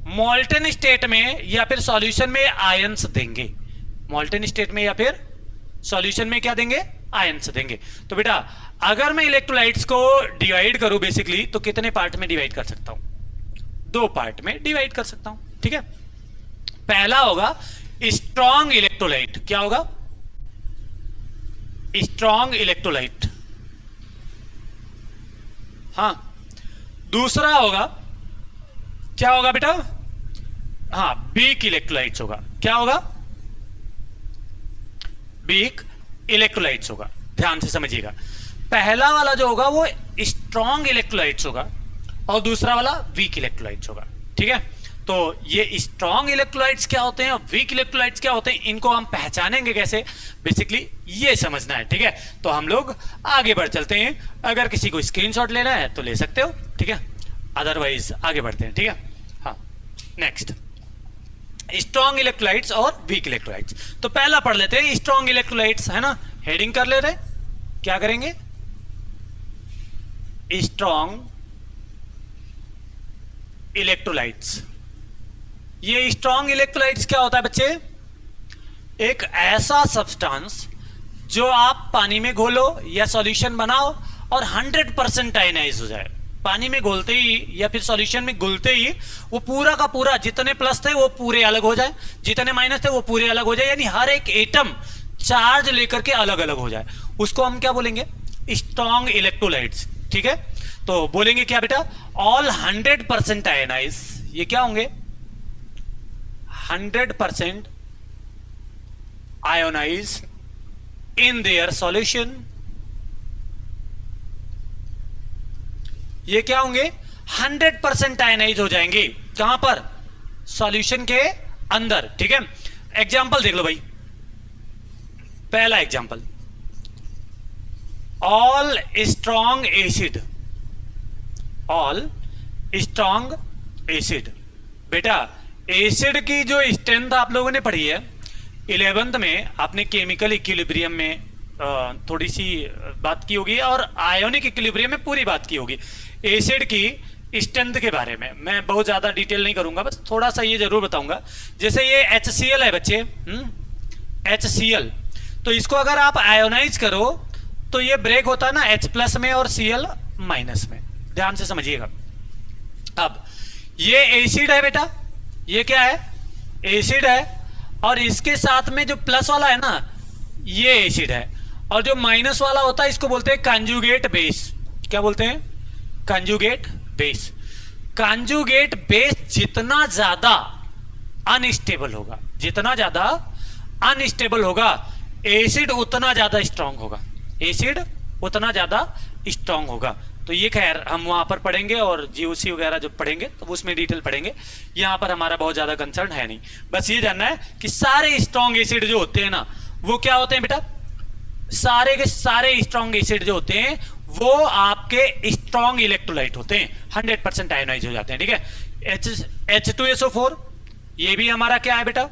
मोल्टेन स्टेट में या फिर सॉल्यूशन में आयंस देंगे। मोल्टेन स्टेट में या फिर सॉल्यूशन में क्या देंगे? आयंस देंगे। तो बेटा अगर मैं इलेक्ट्रोलाइट्स को डिवाइड करूं बेसिकली, तो कितने पार्ट में डिवाइड कर सकता हूं? 2 पार्ट में डिवाइड कर सकता हूं। ठीक है, पहला होगा स्ट्रॉन्ग इलेक्ट्रोलाइट। क्या होगा? Strong electrolyte. हाँ, दूसरा होगा, क्या होगा बेटा? हाँ, वीक इलेक्ट्रोलाइट्स होगा। क्या होगा? वीक इलेक्ट्रोलाइट्स होगा। ध्यान से समझिएगा, पहला वाला जो होगा वो स्ट्रॉन्ग इलेक्ट्रोलाइट्स होगा और दूसरा वाला वीक इलेक्ट्रोलाइट्स होगा। ठीक है, तो ये स्ट्रॉन्ग इलेक्ट्रोलाइट्स क्या होते हैं और वीक इलेक्ट्रोलाइट्स क्या होते हैं, इनको हम पहचानेंगे कैसे, बेसिकली ये समझना है। ठीक है, तो हम लोग आगे बढ़ चलते हैं। अगर किसी को स्क्रीनशॉट लेना है तो ले सकते हो, ठीक है, अदरवाइज आगे बढ़ते हैं। ठीक है, हाँ, नेक्स्ट स्ट्रॉन्ग इलेक्ट्रोलाइट्स और वीक इलेक्ट्रोलाइट्स। तो पहला पढ़ लेते हैं स्ट्रॉन्ग इलेक्ट्रोलाइट्स, है ना, हेडिंग कर ले रहे। क्या करेंगे? Strong electrolytes. ये स्ट्रॉन्ग इलेक्ट्रोलाइट्स क्या होता है बच्चे? एक ऐसा सब्सटेंस जो आप पानी में घोलो या सॉल्यूशन बनाओ और 100% आयनाइज हो जाए। पानी में घोलते ही या फिर सॉल्यूशन में घुलते ही वो पूरा का पूरा, जितने प्लस थे वो पूरे अलग हो जाए, जितने माइनस थे वो पूरे अलग हो जाए, यानी हर एक एटम चार्ज लेकर के अलग अलग हो जाए। उसको हम क्या बोलेंगे? Strong electrolytes. ठीक है, तो बोलेंगे क्या बेटा? All 100% ionize. ये क्या होंगे? 100% आयोनाइज इन देयर सॉल्यूशन। ये क्या होंगे? 100% आयनाइज हो जाएंगे। कहां पर? सॉल्यूशन के अंदर। ठीक है, एग्जाम्पल देख लो भाई। पहला example, all strong acid. All strong acid. बेटा एसिड की जो स्ट्रेंथ आप लोगों ने पढ़ी है 11th में, आपने केमिकल इक्विलिब्रियम में थोड़ी सी बात की होगी और आयोनिक इक्विलिब्रियम में पूरी बात की होगी। एसिड की स्ट्रेंथ के बारे में मैं बहुत ज्यादा डिटेल नहीं करूंगा, बस थोड़ा सा ये जरूर बताऊंगा। जैसे ये HCl है बच्चे, HCl, तो इसको अगर आप आयोनाइज करो तो ये ब्रेक होता है ना H+ में और Cl- में। ध्यान से समझिएगा। अब ये एसिड है बेटा, ये क्या है? एसिड है, और इसके साथ में जो प्लस वाला है ना ये एसिड है, और जो माइनस वाला होता है इसको बोलते हैं कंजुगेट बेस। क्या बोलते हैं? Conjugate base. कंजुगेट बेस जितना ज्यादा अनस्टेबल होगा, जितना ज्यादा अनस्टेबल होगा, एसिड उतना ज्यादा स्ट्रांग होगा, एसिड उतना ज्यादा स्ट्रांग होगा। तो ये खैर हम वहां पर पढ़ेंगे और जीओसी वगैरह जो पढ़ेंगे तो उसमें डिटेल पढ़ेंगे, यहाँ पर हमारा बहुत ज्यादा कंसर्न है नहीं। बस ये जानना है कि सारे स्ट्रांग एसिड जो होते हैं ना वो क्या होते हैं बेटा, सारे के सारे स्ट्रांग एसिड जो होते हैं वो आपके स्ट्रांग इलेक्ट्रोलाइट होते हैं, 100% आयोनाइज हो जाते हैं। ठीक है, H2SO4 ये भी हमारा क्या है बेटा,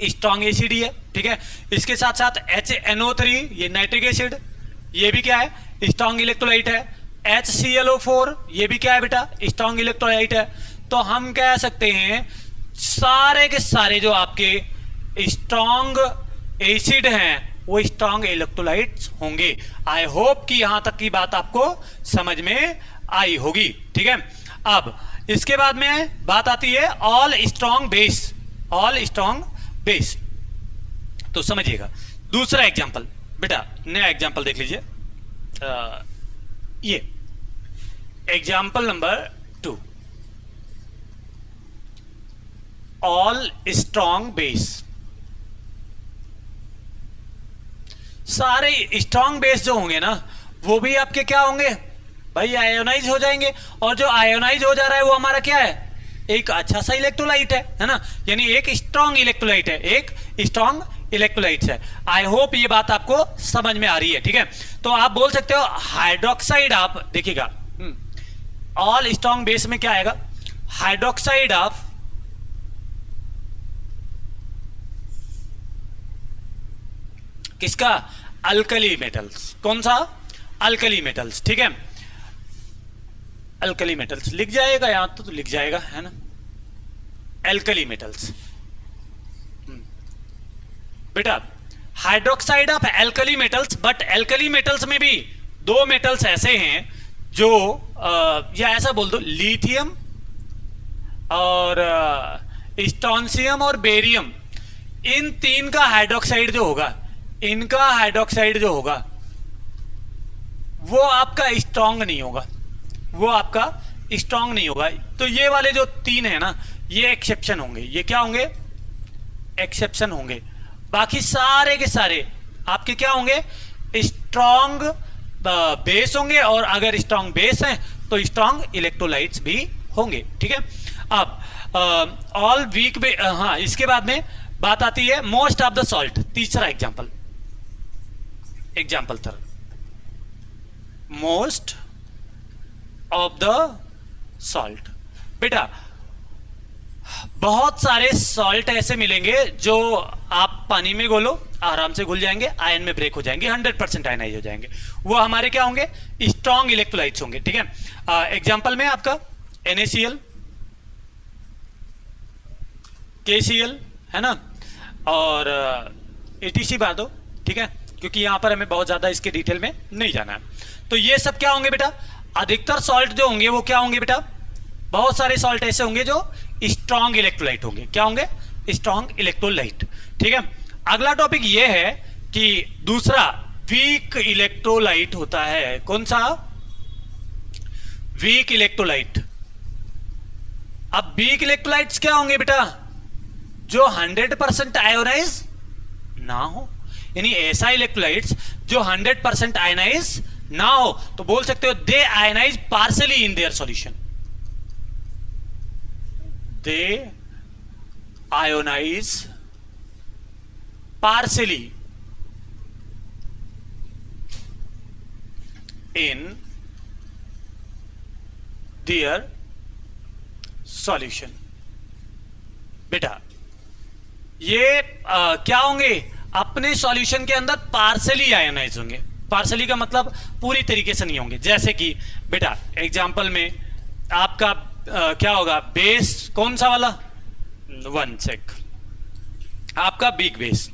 स्ट्रांग एसिड ही है। ठीक है, इसके साथ साथ HNO3 ये नाइट्रिक एसिड, ये भी क्या है, स्ट्रांग इलेक्ट्रोलाइट है। HClO4 ये भी क्या है बेटा, स्ट्रांग इलेक्ट्रोलाइट है। तो हम कह सकते हैं सारे के सारे जो आपके स्ट्रांग एसिड हैं वो स्ट्रांग इलेक्ट्रोलाइट्स होंगे। आई होप कि यहां तक की बात आपको समझ में आई होगी। ठीक है, अब इसके बाद में बात आती है all strong base, all strong base. तो समझिएगा दूसरा एग्जांपल बेटा, नया एग्जांपल देख लीजिए, ये example number 2, all strong base. सारे स्ट्रांग बेस जो होंगे ना वो भी आपके क्या होंगे भाई, आयोनाइज हो जाएंगे। और जो आयोनाइज हो जा रहा है वो हमारा क्या है, एक अच्छा सा इलेक्ट्रोलाइट है ना, यानी एक स्ट्रांग इलेक्ट्रोलाइट है, एक स्ट्रांग इलेक्ट्रोलाइट है। आई होप ये बात आपको समझ में आ रही है। ठीक है, तो आप बोल सकते हो हाइड्रोक्साइड, आप देखिएगा ऑल स्ट्रांग बेस में क्या आएगा, हाइड्रोक्साइड ऑफ किसका, अल्कली मेटल्स। कौन सा, अल्कली मेटल्स। ठीक है, अल्कली मेटल्स लिख जाएगा यहां तो लिख जाएगा, है ना, अल्कली मेटल्स। बेटा hydroxide of alkali metals, but alkali metals में भी दो मेटल्स ऐसे हैं जो या ऐसा बोल दो लिथियम और स्ट्रोंशियम और बेरियम, इन तीन का हाइड्रोक्साइड जो होगा, इनका हाइड्रोक्साइड जो होगा वो आपका स्ट्रांग नहीं होगा, वो आपका स्ट्रांग नहीं होगा। तो ये वाले जो तीन है ना ये एक्सेप्शन होंगे, ये क्या होंगे, एक्सेप्शन होंगे। बाकी सारे के सारे आपके क्या होंगे, स्ट्रांग बेस होंगे, और अगर स्ट्रांग बेस है तो स्ट्रांग इलेक्ट्रोलाइट्स भी होंगे। ठीक है, अब ऑल वीक, हाँ इसके बाद में बात आती है मोस्ट ऑफ द सॉल्ट। तीसरा example, example third, most of the salt. बेटा बहुत सारे सॉल्ट ऐसे मिलेंगे जो आप पानी में घोलो आराम से घुल जाएंगे, आयन में ब्रेक हो जाएंगे, 100% आयनाइज हो जाएंगे। वो हमारे क्या होंगे, स्ट्रांग इलेक्ट्रोलाइट्स होंगे। ठीक है, एग्जांपल में आपका NaCl, KCl है ना, और ATC बात दो। ठीक है, क्योंकि यहां पर हमें बहुत ज्यादा इसके डिटेल में नहीं जाना है। तो ये सब क्या होंगे बेटा, अधिकतर सॉल्ट जो होंगे वो क्या होंगे बेटा, बहुत सारे सॉल्ट ऐसे होंगे जो स्ट्रांग इलेक्ट्रोलाइट होंगे। क्या होंगे, स्ट्रांग इलेक्ट्रोलाइट। ठीक है, अगला टॉपिक ये है कि दूसरा वीक इलेक्ट्रोलाइट होता है। कौन सा, वीक इलेक्ट्रोलाइट। अब वीक इलेक्ट्रोलाइट्स क्या होंगे बेटा, जो 100% आयोनाइज ना हो, यानी ऐसा इलेक्ट्रोलाइट्स जो 100% आयनाइज ना हो। तो बोल सकते हो they ionize partially in their solution, they ionize partially in their solution. बेटा ये क्या होंगे, अपने सॉल्यूशन के अंदर पार्सली आयोनाइज होंगे। पार्सली का मतलब पूरी तरीके से नहीं होंगे। जैसे कि बेटा एग्जांपल में आपका क्या होगा, बेस कौन सा वाला, 1 सेक, आपका बिग बेस,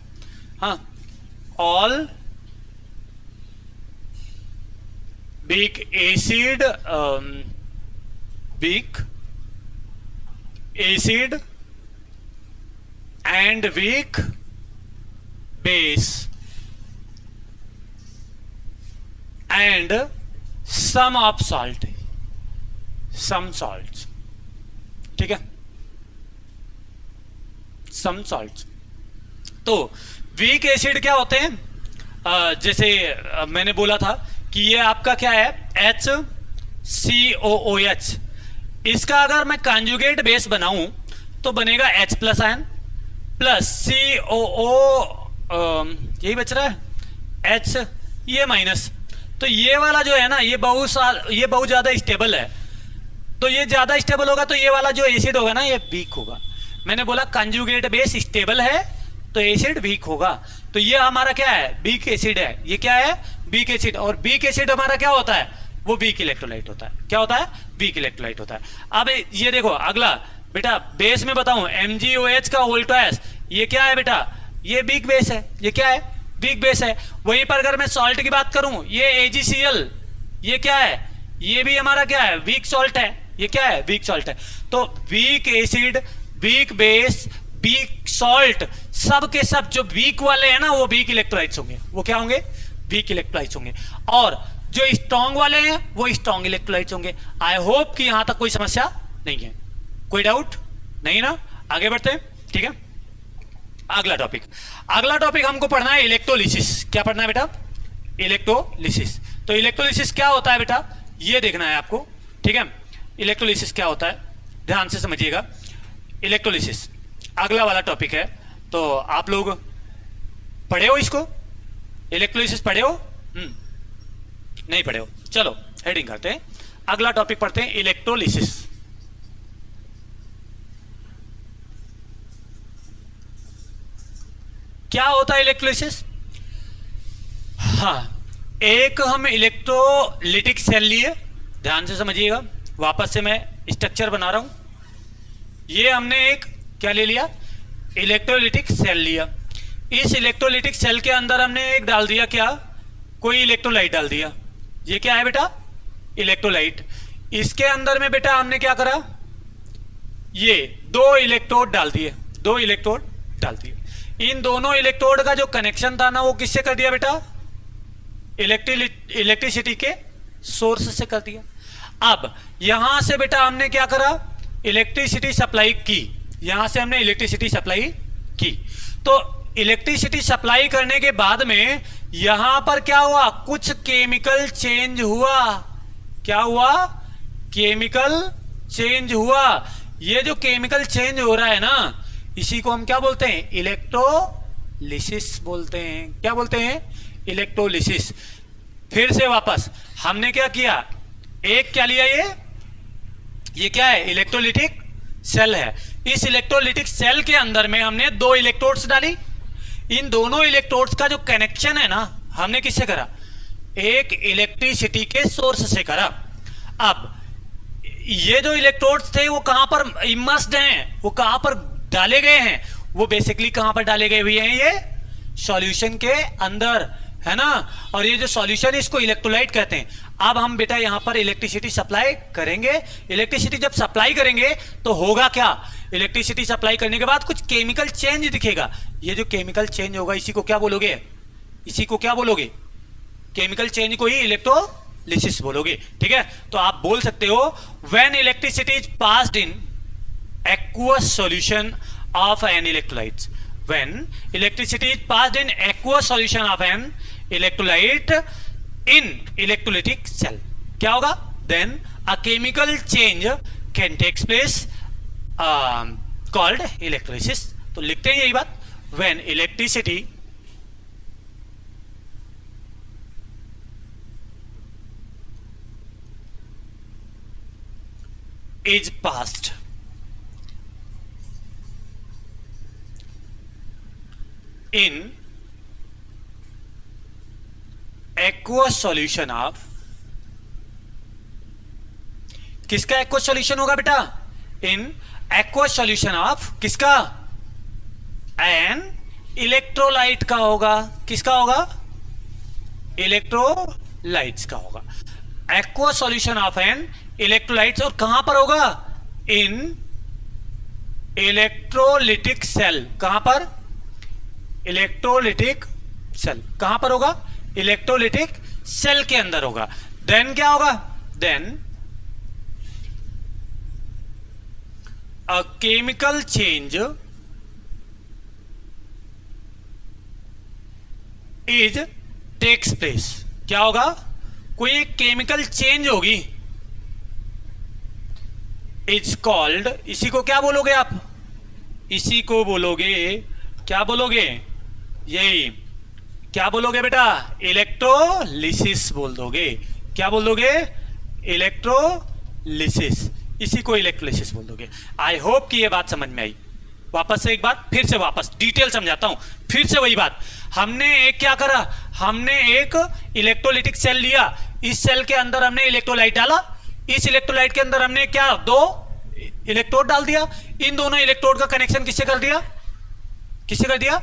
हाँ, all big acid, big acid and weak base and some of salt, some salt. ठीक है, सम सॉल्ट। तो वीक एसिड क्या होते हैं? जैसे मैंने बोला था कि ये आपका क्या है, HCOOH। इसका अगर मैं कंजुगेट बेस बनाऊं तो बनेगा H plus ion plus COO, यही बच रहा है H, ये माइनस। तो ये वाला जो है ना, ये बहुत ज़्यादा स्टेबल है। तो ये ज़्यादा स्टेबल होगा तो ये वाला जो एसिड होगा ना, ये वीक होगा। मैंने बोला कंजुगेट बेस स्टेबल है तो एसिड वीक होगा। तो ये हमारा क्या है, वीक एसिड है। ये क्या है, वीक एसिड। और वीक एसिड हमारा क्या होता है, वो वीक इलेक्ट्रोलाइट होता है। क्या होता है, वीक इलेक्ट्रोलाइट होता है। अब ये देखो अगला बेटा, बेस में बताऊं MgOH का वोल्टास, ये क्या है बेटा, ये वीक बेस है। ये क्या है, वीक बेस है। वहीं पर अगर मैं सॉल्ट की बात करूं, ये AgCl, ये क्या है, ये भी हमारा क्या है, वीक सॉल्ट है। ये क्या है, वीक सॉल्ट है। तो weak acid, weak base, weak salt, सब के सब जो वीक वाले हैं ना, वो वीक इलेक्ट्रोलाइट्स होंगे। वो क्या होंगे, वीक इलेक्ट्रोलाइट्स होंगे। और जो स्ट्रॉन्ग वाले हैं वो स्ट्रॉन्ग इलेक्ट्रोलाइट्स होंगे। आई होप कि यहां तक कोई समस्या नहीं है, कोई डाउट नहीं ना। आगे बढ़ते हैं, ठीक है। अगला टॉपिक हमको पढ़ना है इलेक्ट्रोलिसिस। क्या पढ़ना है बेटा, इलेक्ट्रोलिसिस। तो इलेक्ट्रोलिसिस क्या होता है बेटा, ये देखना है आपको, ठीक है। इलेक्ट्रोलिसिस क्या होता है, ध्यान से समझिएगा। इलेक्ट्रोलिसिस अगला वाला टॉपिक है। तो आप लोग पढ़े हो इसको, इलेक्ट्रोलिसिस पढ़े हो? नहीं पढ़े हो, चलो हेडिंग करते हैं। अगला टॉपिक पढ़ते हैं, इलेक्ट्रोलिसिस। क्या होता है इलेक्ट्रोलिसिस? हाँ, एक हम इलेक्ट्रोलिटिक सेल लिए, ध्यान से समझिएगा। वापस से मैं स्ट्रक्चर बना रहा हूं। ये हमने एक क्या ले लिया, इलेक्ट्रोलिटिक सेल लिया। इस इलेक्ट्रोलिटिक सेल के अंदर हमने एक डाल दिया, क्या, कोई इलेक्ट्रोलाइट डाल दिया। ये क्या है बेटा, इलेक्ट्रोलाइट। इसके अंदर में बेटा हमने क्या करा, ये दो इलेक्ट्रोड डाल दिए। इन दोनों इलेक्ट्रोड का जो कनेक्शन था ना, वो किससे कर दिया बेटा, इलेक्ट्रिसिटी के सोर्स से कर दिया। अब यहां से बेटा हमने क्या करा, इलेक्ट्रिसिटी सप्लाई की। यहां से हमने इलेक्ट्रिसिटी सप्लाई की। तो इलेक्ट्रिसिटी सप्लाई करने के बाद में यहां पर क्या हुआ, कुछ केमिकल चेंज हुआ। क्या हुआ, केमिकल चेंज हुआ। ये जो केमिकल चेंज हो रहा है ना, इसी को हम क्या बोलते हैं, इलेक्ट्रोलिसिस बोलते हैं। क्या बोलते हैं, इलेक्ट्रोलिसिस। फिर से वापस हमने क्या किया, एक क्या लिया, ये क्या है, इलेक्ट्रोलिटिक सेल है। इस इलेक्ट्रोलिटिक सेल के अंदर में हमने दो इलेक्ट्रोड्स डाली। इन दोनों इलेक्ट्रोड्स का जो कनेक्शन है ना, हमने किससे करा, एक इलेक्ट्रिसिटी के सोर्स से करा। अब ये जो इलेक्ट्रोड्स थे वो कहां पर इमर्स्ड हैं, वो कहां पर डाले गए हैं, वो बेसिकली कहां पर डाले गए हुए हैं, ये सॉल्यूशन के अंदर, है ना। और ये जो सॉल्यूशन है इसको इलेक्ट्रोलाइट कहते हैं। अब हम बेटा यहां पर इलेक्ट्रिसिटी सप्लाई करेंगे। इलेक्ट्रिसिटी जब सप्लाई करेंगे तो होगा क्या, इलेक्ट्रिसिटी सप्लाई करने के बाद कुछ केमिकल चेंज दिखेगा। ये जो केमिकल चेंज होगा इसी को क्या बोलोगे, केमिकल चेंज को ही इलेक्ट्रोलिसिस बोलोगे, ठीक है। तो आप बोल सकते हो, when electricity is passed in aqueous solution of an electrolyte. When electricity is passed in aqueous solution of an electrolyte in electrolytic cell, क्या होगा, then a chemical change can takes place called electrolysis. तो लिखते हैं यही बात, when electricity is passed in aqueous solution of, किसका aqueous solution होगा बेटा, in aqueous solution of किसका, an electrolyte का होगा। किसका होगा, इलेक्ट्रोलाइट्स का होगा। aqueous solution of an electrolytes, और कहां पर होगा, in इलेक्ट्रोलिटिक सेल। कहां पर, इलेक्ट्रोलिटिक सेल। कहां पर होगा, इलेक्ट्रोलिटिक सेल के अंदर होगा। देन क्या होगा, then a chemical change is takes place, क्या होगा, कोई एक केमिकल चेंज होगी, इज कॉल्ड, इसी को क्या बोलोगे आप, इसी को बोलोगे, क्या बोलोगे, यही क्या बोलोगे बेटा, इलेक्ट्रोलिसिस बोल दोगे, क्या बोल दोगे, इलेक्ट्रोलिसिस, इसी को इलेक्ट्रोलिसिस बोल दोगे। आई होप कि ये बात समझ में आई। वापस से एक बात, फिर से वापस डिटेल समझाता हूं, फिर से वही बात, हमने एक क्या करा, हमने एक इलेक्ट्रोलिटिक सेल लिया, इस सेल के अंदर हमने इलेक्ट्रोलाइट डाला, इस इलेक्ट्रोलाइट के अंदर हमने क्या, दो इलेक्ट्रोड डाल दिया, इन दोनों इलेक्ट्रोड का कनेक्शन किससे कर दिया, किससे कर दिया,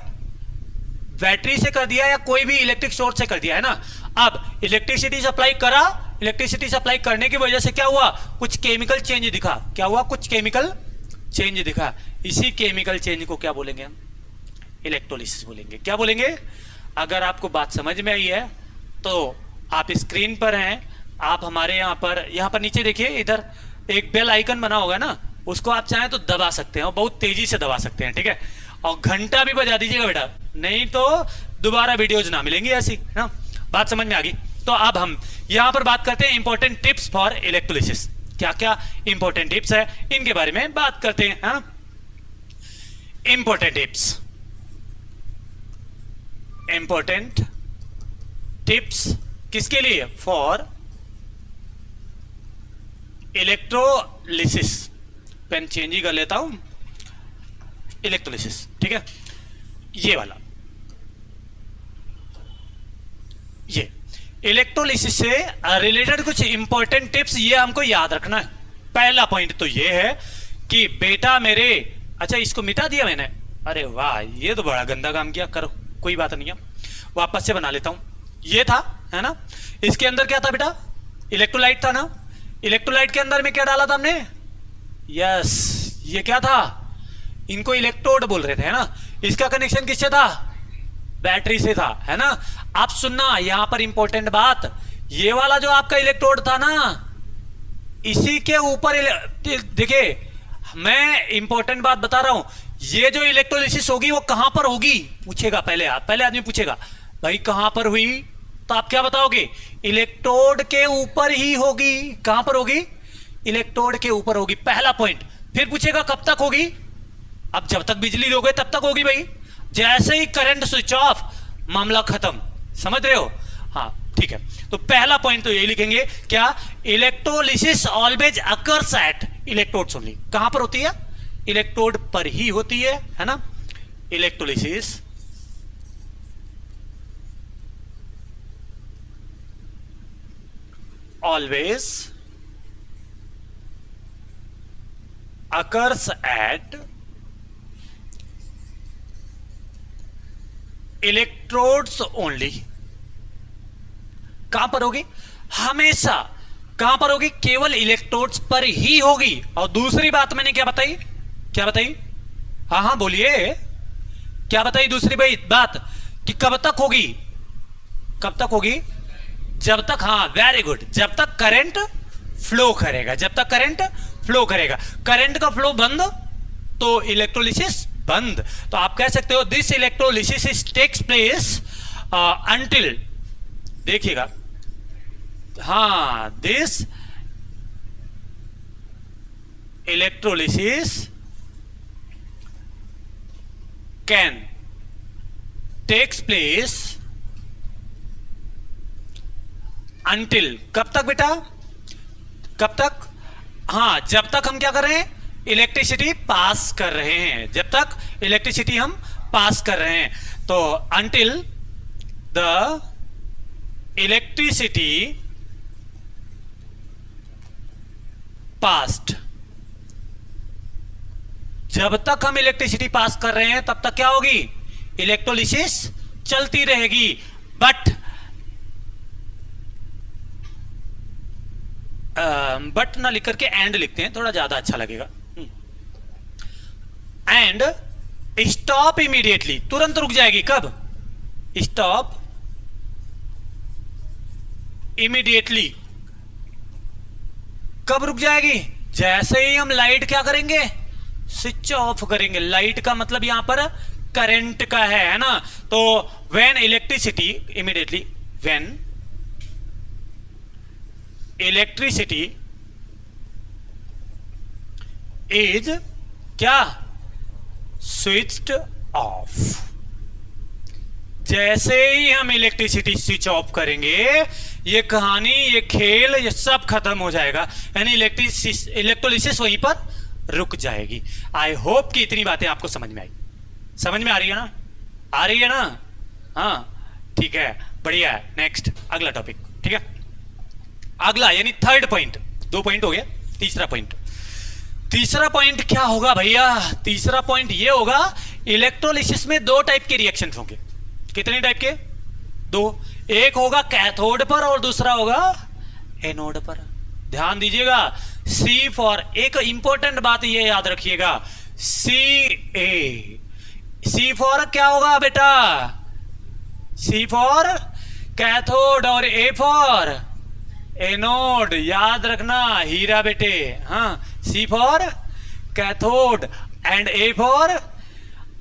बैटरी से कर दिया या कोई भी इलेक्ट्रिक सोर्स से कर दिया, है ना। अब इलेक्ट्रिसिटी सप्लाई करा, इलेक्ट्रिसिटी सप्लाई करने की वजह से क्या हुआ, कुछ केमिकल चेंज दिखा, क्या हुआ, कुछ केमिकल चेंज दिखा, इसी केमिकल चेंज को क्या बोलेंगे हम, इलेक्ट्रोलिसिस बोलेंगे। क्या बोलेंगे, अगर आपको बात समझ में आई है तो आप स्क्रीन पर हैं, आप हमारे यहाँ पर नीचे देखिए, इधर एक बेल आइकन बना होगा ना, उसको आप चाहें तो दबा सकते हैं और बहुत तेजी से दबा सकते हैं, ठीक है, और घंटा भी बजा दीजिएगा बेटा, नहीं तो दोबारा वीडियोज ना मिलेंगी ऐसी, है ना। बात समझ में आ गई। तो अब हम यहां पर बात करते हैं इंपॉर्टेंट टिप्स फॉर इलेक्ट्रोलिसिस, क्या क्या इंपॉर्टेंट टिप्स है इनके बारे में बात करते हैं, हाँ। इंपॉर्टेंट टिप्स, इंपॉर्टेंट टिप्स किसके लिए, फॉर इलेक्ट्रोलिसिस, पेन चेंज ही कर लेता हूं, इलेक्ट्रोलिसिस, ठीक है, ये वाला, ये इलेक्ट्रोलिसिस से रिलेटेड कुछ इंपॉर्टेंट टिप्स ये हमको याद रखना है। पहला पॉइंट तो ये है कि बेटा मेरे, अच्छा इसको मिटा दिया मैंने, अरे वाह ये तो बड़ा गंदा काम किया, करो कोई बात नहीं है, वापस से बना लेता हूं, ये था, है ना, इसके अंदर क्या था बेटा, इलेक्ट्रोलाइट था ना, इलेक्ट्रोलाइट के अंदर में क्या डाला था हमने, यस ये क्या था, इनको इलेक्ट्रोड बोल रहे थे, है ना, इसका कनेक्शन किससे था, बैटरी से था, है ना। आप सुनना यहां पर इंपॉर्टेंट बात, ये वाला जो आपका इलेक्ट्रोड था ना, इसी के ऊपर देखिए मैं इंपॉर्टेंट बात बता रहा हूं, ये जो इलेक्ट्रोलिसिस होगी वो कहां पर होगी, पूछेगा पहले आदमी पूछेगा भाई कहां पर हुई, तो आप क्या बताओगे, इलेक्ट्रोड के ऊपर ही होगी, कहां पर होगी, इलेक्ट्रोड के ऊपर होगी, पहला पॉइंट। फिर पूछेगा कब तक होगी, अब जब तक बिजली लोगे तब तक होगी भाई, जैसे ही करंट स्विच ऑफ मामला खत्म, समझ रहे हो, हाँ ठीक है। तो पहला पॉइंट तो यही लिखेंगे, क्या, electrolysis always occurs at electrodes only, कहां पर होती है, इलेक्ट्रोड पर ही होती है ना, electrolysis always occurs at electrodes only, कहां पर होगी, हमेशा कहां पर होगी, केवल इलेक्ट्रोड्स पर ही होगी। और दूसरी बात मैंने क्या बताई, क्या बताई, हाँ हाँ बोलिए, क्या बताई दूसरी भाई बात, कि कब तक होगी, कब तक होगी, जब तक, हाँ वेरी गुड, जब तक करंट फ्लो करेगा, जब तक करंट फ्लो करेगा, करंट का फ्लो बंद तो इलेक्ट्रोलिसिस बंद। तो आप कह सकते हो this electrolysis takes place until, देखिएगा, हाँ this electrolysis can takes place until, कब तक बेटा, कब तक, हाँ जब तक हम क्या कर रहे हैं, इलेक्ट्रिसिटी पास कर रहे हैं, जब तक इलेक्ट्रिसिटी हम पास कर रहे हैं। तो अंटिल द इलेक्ट्रिसिटी पास्ड, जब तक हम इलेक्ट्रिसिटी पास कर रहे हैं तब तक क्या होगी, इलेक्ट्रोलिसिस चलती रहेगी। बट ना लिख करके एंड लिखते हैं, थोड़ा ज्यादा अच्छा लगेगा। एंड स्टॉप इमीडिएटली, तुरंत रुक जाएगी, कब, स्टॉप इमीडिएटली, कब रुक जाएगी, जैसे ही हम लाइट क्या करेंगे, स्विच ऑफ करेंगे। लाइट का मतलब यहां पर करंट का है ना, तो when electricity, immediately when electricity is क्या, स्विच्ड ऑफ, जैसे ही हम इलेक्ट्रिसिटी स्विच ऑफ करेंगे ये कहानी, ये खेल, ये सब खत्म हो जाएगा, यानी इलेक्ट्रोलिसिस वहीं पर रुक जाएगी। आई होप कि इतनी बातें आपको समझ में आई, समझ में आ रही है ना, आ रही है ना, हाँ ठीक है, बढ़िया है। नेक्स्ट अगला टॉपिक, ठीक है, अगला यानी थर्ड पॉइंट, 2 पॉइंट हो गया, तीसरा पॉइंट। तीसरा पॉइंट क्या होगा भैया, तीसरा पॉइंट ये होगा, इलेक्ट्रोलिसिस में 2 टाइप के रिएक्शन होंगे। कितने टाइप के, 2, एक होगा कैथोड पर और दूसरा होगा एनोड पर। ध्यान दीजिएगा, सी फॉर, एक इंपॉर्टेंट बात ये याद रखिएगा, सी फॉर क्या होगा बेटा, सी फॉर कैथोड और ए फॉर एनोड, याद रखना हीरा बेटे, हाँ, C for cathode and A for,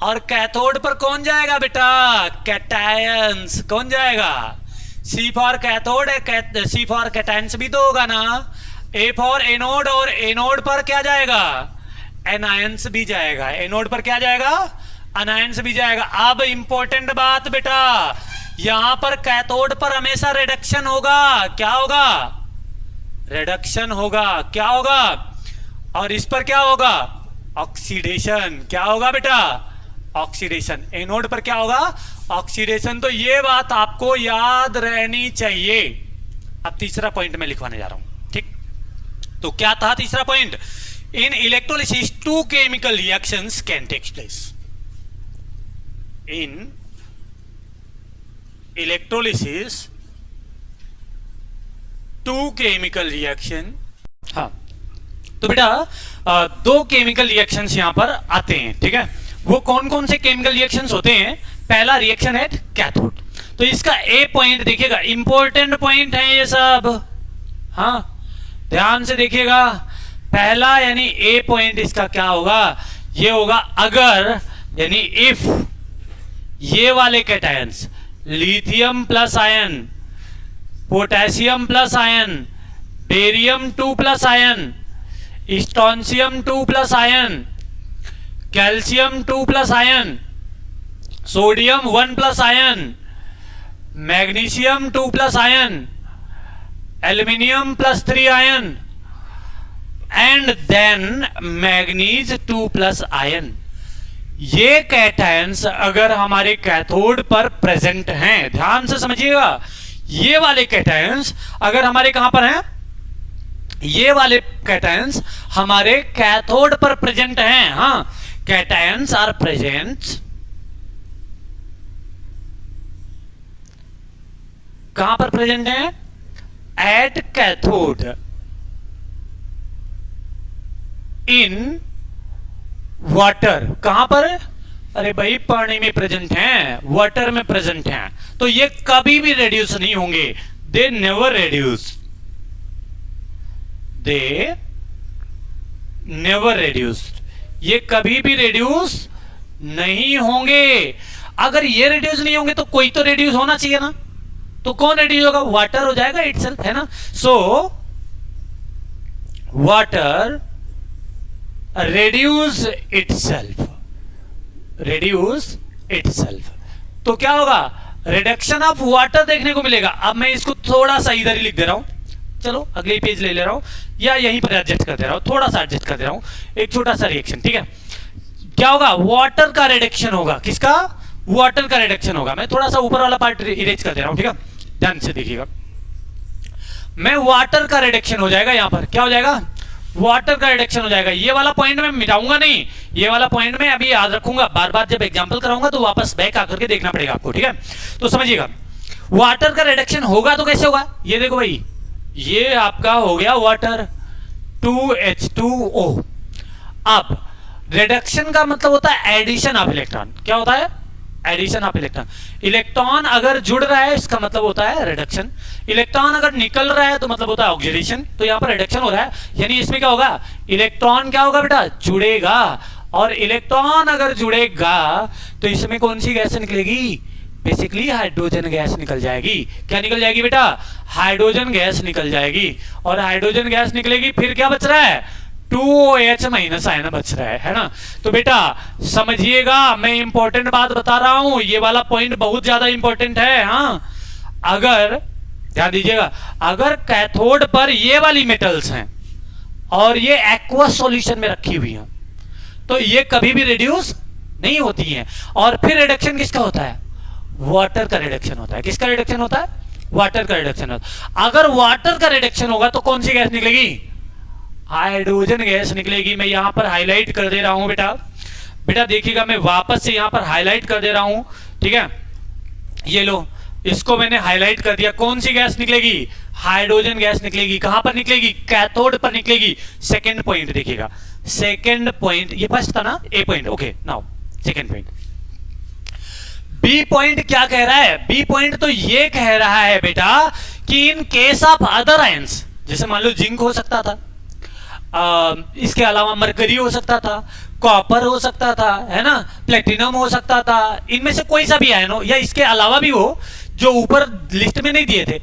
और कैथोड पर कौन जाएगा बेटा, कैटायंस, कौन जाएगा, सी फॉर कैथोड है, सी फॉर कैटायंस भी तो होगा ना, ए फॉर एनोड, और एनोड पर क्या जाएगा, एनायंस भी जाएगा, एनोड पर क्या जाएगा, अनायंस भी जाएगा। अब इंपॉर्टेंट बात बेटा, यहां पर कैथोड पर हमेशा रिडक्शन होगा, क्या होगा, रिडक्शन होगा, क्या होगा, और इस पर क्या होगा, ऑक्सीडेशन, क्या होगा बेटा, ऑक्सीडेशन। एनोड पर क्या होगा, ऑक्सीडेशन। तो ये बात आपको याद रहनी चाहिए। अब तीसरा पॉइंट मैं लिखवाने जा रहा हूं, ठीक, तो क्या था तीसरा point, in electrolysis 2 chemical reactions can take place, in electrolysis 2 chemical reaction, हाँ, तो बेटा 2 केमिकल रिएक्शंस यहां पर आते हैं, ठीक है, वो कौन कौन से केमिकल रिएक्शंस होते हैं। पहला रिएक्शन है कैथोड, तो इसका ए पॉइंट देखिएगा, इंपॉर्टेंट पॉइंट है ये सब, हाँ ध्यान से देखिएगा, पहला यानी ए पॉइंट इसका क्या होगा, ये होगा अगर, यानी इफ ये वाले cations, lithium plus ion, potassium plus ion, barium 2 plus ion, strontium 2 plus ion, calcium 2 plus ion, sodium 1 plus ion, magnesium 2 plus ion, aluminium plus 3 ion, and then manganese 2 plus ion. ये cations अगर हमारे cathode पर present हैं, ध्यान से समझिएगा, ये वाले कैटायंस अगर हमारे कहां पर हैं, ये वाले कैटायंस हमारे कैथोड पर प्रेजेंट हैं, हाँ, कैटायंस आर प्रेजेंट कहां पर प्रेजेंट हैं, एट कैथोड इन वाटर, कहां पर, अरे भाई पानी में प्रेजेंट हैं, वाटर में प्रेजेंट हैं, तो ये कभी भी रेड्यूस नहीं होंगे, they never reduce, they never reduce, ये कभी भी रेड्यूस नहीं होंगे। अगर ये रेड्यूस नहीं होंगे तो कोई तो रेड्यूस होना चाहिए ना, तो कौन रेड्यूस होगा, वाटर हो जाएगा इटसेल्फ, है ना, so water reduce itself, reduce itself, तो क्या होगा, रिडक्शन ऑफ वाटर देखने को मिलेगा। अब मैं इसको थोड़ा सा इधर ही लिख दे रहा हूं, चलो अगले पेज ले रहा हूं, या यहीं पर एडजस्ट कर दे रहा हूं, थोड़ा सा एडजस्ट कर दे रहा हूं, एक छोटा सा रिएक्शन, ठीक है, क्या होगा, वाटर का रिडक्शन होगा, किसका, वाटर का रिडक्शन होगा। मैं थोड़ा सा ऊपर वाला पार्ट इरेज कर दे रहा हूं, ठीक है, ध्यान से देखिएगा, मैं वाटर का रिडक्शन हो जाएगा, यहां पर क्या हो जाएगा, वाटर का रिडक्शन हो जाएगा। ये वाला पॉइंट मैं मिटाऊंगा नहीं, ये वाला पॉइंट मैं अभी याद रखूंगा, बार बार जब एग्जांपल कराऊंगा तो वापस बैक आकर के देखना पड़ेगा आपको, ठीक है, तो समझिएगा, वाटर का रिडक्शन होगा तो कैसे होगा, ये देखो भाई, ये आपका हो गया वाटर 2H2O। अब रिडक्शन का मतलब होता है एडिशन ऑफ इलेक्ट्रॉन, क्या होता है, एडिशन ऑफ इलेक्ट्रॉन। इलेक्ट्रॉन अगर जुड़ रहा है इसका मतलब होता है रिडक्शन, इलेक्ट्रॉन अगर निकल रहा है तो मतलब होता है ऑक्सीडेशन। तो यहां पर रिडक्शन हो रहा है, यानी इसमें क्या होगा, इलेक्ट्रॉन क्या होगा बेटा, जुड़ेगा, और इलेक्ट्रॉन अगर जुड़ेगा तो इसमें कौन सी गैस निकलेगी? बेसिकली हाइड्रोजन गैस निकल जाएगी। क्या निकल जाएगी बेटा? हाइड्रोजन गैस निकल जाएगी। और हाइड्रोजन गैस निकलेगी, फिर क्या बच रहा है? 2OH माइनस आयन बच रहा है ना। तो बेटा समझिएगा, मैं इंपॉर्टेंट बात बता रहा हूं, ये वाला पॉइंट बहुत ज्यादा इंपॉर्टेंट है। हाँ, अगर ध्यान दीजिएगा, अगर कैथोड पर ये वाली मेटल्स हैं और ये एक्वस सॉल्यूशन में रखी हुई हैं, तो ये कभी भी रिड्यूस नहीं होती हैं। और फिर रिडक्शन किसका होता है? वाटर का रिडक्शन होता है। किसका रिडक्शन होता है? वाटर का रिडक्शन होता है। अगर वाटर का रिडक्शन होगा तो कौन सी गैस निकलेगी? हाइड्रोजन गैस निकलेगी। मैं यहां पर हाईलाइट कर दे रहा हूं बेटा। बेटा देखिएगा, मैं वापस से यहां पर हाईलाइट कर दे रहा हूं, ठीक है? ये लो, इसको मैंने हाईलाइट कर दिया। कौन सी गैस निकलेगी? हाइड्रोजन गैस निकलेगी। कहां पर निकलेगी? कैथोड पर निकलेगी। सेकंड पॉइंट देखिएगा, सेकंड पॉइंट, ये फर्स्ट था ना, A point. Okay, now second point. B point क्या कह रहा है? बी पॉइंट तो ये कह रहा है बेटा कि in case of other ions, जैसे मान लो जिंक हो सकता था, इसके अलावा मरकरी हो सकता था, कॉपर हो सकता था, है ना, प्लेटिनम हो सकता था, इनमें से कोई सा भी आयन हो या इसके अलावा भी हो जो ऊपर लिस्ट में नहीं दिए थे,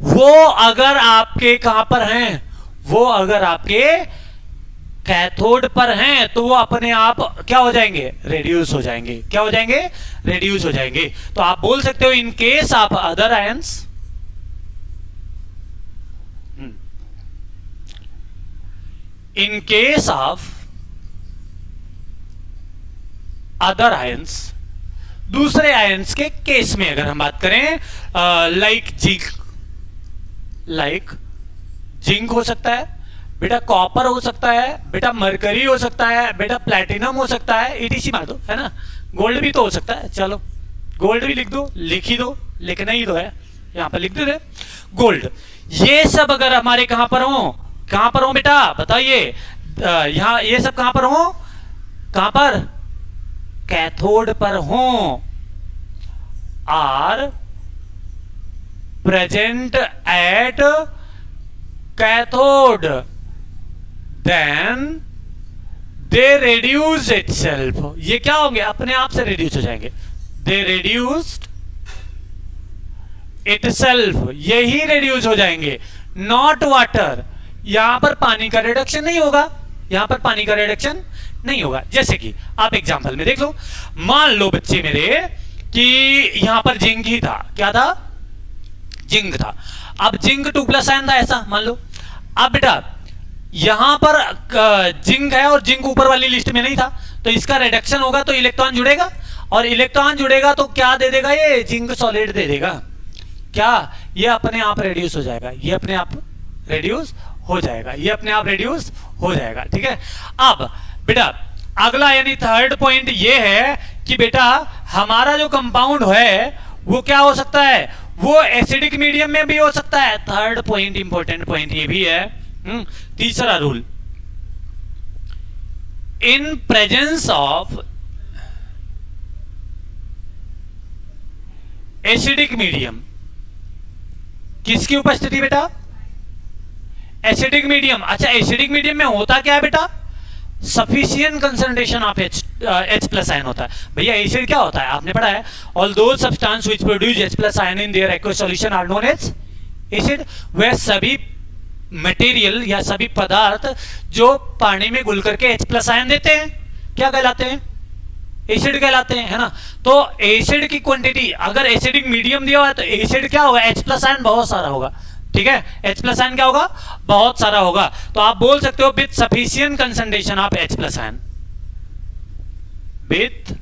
वो अगर आपके कहां पर हैं, वो अगर आपके कैथोड पर हैं, तो वो अपने आप क्या हो जाएंगे? रेड्यूस हो जाएंगे। क्या हो जाएंगे? रेड्यूस हो जाएंगे। तो आप बोल सकते हो in case of other ions, in case of other ions, दूसरे आयंस के केस में अगर हम बात करें, लाइक जिंक हो सकता है बेटा, कॉपर हो सकता है बेटा, मरकरी हो सकता है बेटा, प्लैटिनम हो सकता है, ईटीसी मार दो, है ना, गोल्ड भी तो हो सकता है। चलो गोल्ड भी लिख दो, लिख ही दो, लिखना ही तो है, यहां पर लिख दे गोल्ड। ये सब अगर हमारे कहां पर हो बेटा? बताइए, यहां ये सब कहां पर हो? कहां पर? कैथोड पर हो। Are present at cathode, then they reduce itself। ये क्या होंगे? अपने आप से रिड्यूस हो जाएंगे। दे reduced itself, यही रिड्यूस हो जाएंगे, नॉट वाटर। यहां पर पानी का रिडक्शन नहीं होगा, यहां पर पानी का रिडक्शन नहीं होगा। जैसे कि आप एग्जांपल में देख लो, मान लो बच्चे मेरे कि यहां पर जिंक ही था। क्या था? जिंक था। अब जिंक 2+ आयन था, ऐसा मान लो। अब बेटा यहां पर जिंक है और जिंक ऊपर वाली लिस्ट में नहीं था, तो इसका रिडक्शन होगा तो इलेक्ट्रॉन जुड़ेगा, और इलेक्ट्रॉन जुड़ेगा तो क्या दे देगा? ये जिंक सॉलिड दे देगा। क्या? ये अपने आप रेड्यूस हो जाएगा, ये अपने आप रेड्यूस हो जाएगा, ये अपने आप रेड्यूस हो जाएगा। ठीक है। अब बेटा अगला यानी थर्ड पॉइंट ये है कि बेटा हमारा जो कंपाउंड है वो क्या हो सकता है? वो एसिडिक मीडियम में भी हो सकता है। थर्ड पॉइंट, इंपॉर्टेंट पॉइंट ये भी है। तीसरा rule, in presence of acidic medium, किसकी उपस्थिति बेटा? Acidic medium. अच्छा, एसिडिक मीडियम में होता क्या है बेटा? Sufficient concentration of H+ ion होता है। भैया एसिड क्या होता है? आपने पढ़ा है, all those substance which produce H+ ion in their aqueous solution are known as acid. वह सभी मटेरियल या सभी पदार्थ जो पानी में घुल करके H+ आयन देते हैं क्या कहलाते हैं? एसिड कहलाते हैं, है ना। तो एसिड की क्वांटिटी, अगर एसिडिक मीडियम दिया हुआ है तो एसिड क्या होगा? H+ आयन बहुत सारा होगा। ठीक है, H+ आयन क्या होगा? बहुत सारा होगा। तो आप बोल सकते हो with sufficient concentration of H+ ion, with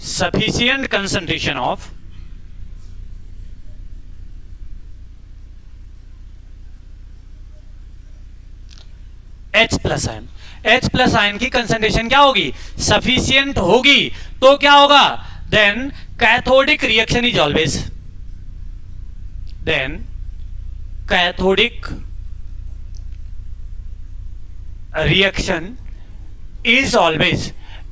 sufficient concentration of H+ ion. H+ ion की कंसंट्रेशन क्या होगी? सफिशिएंट होगी। तो क्या होगा? Then cathodic reaction is always, then cathodic reaction is always,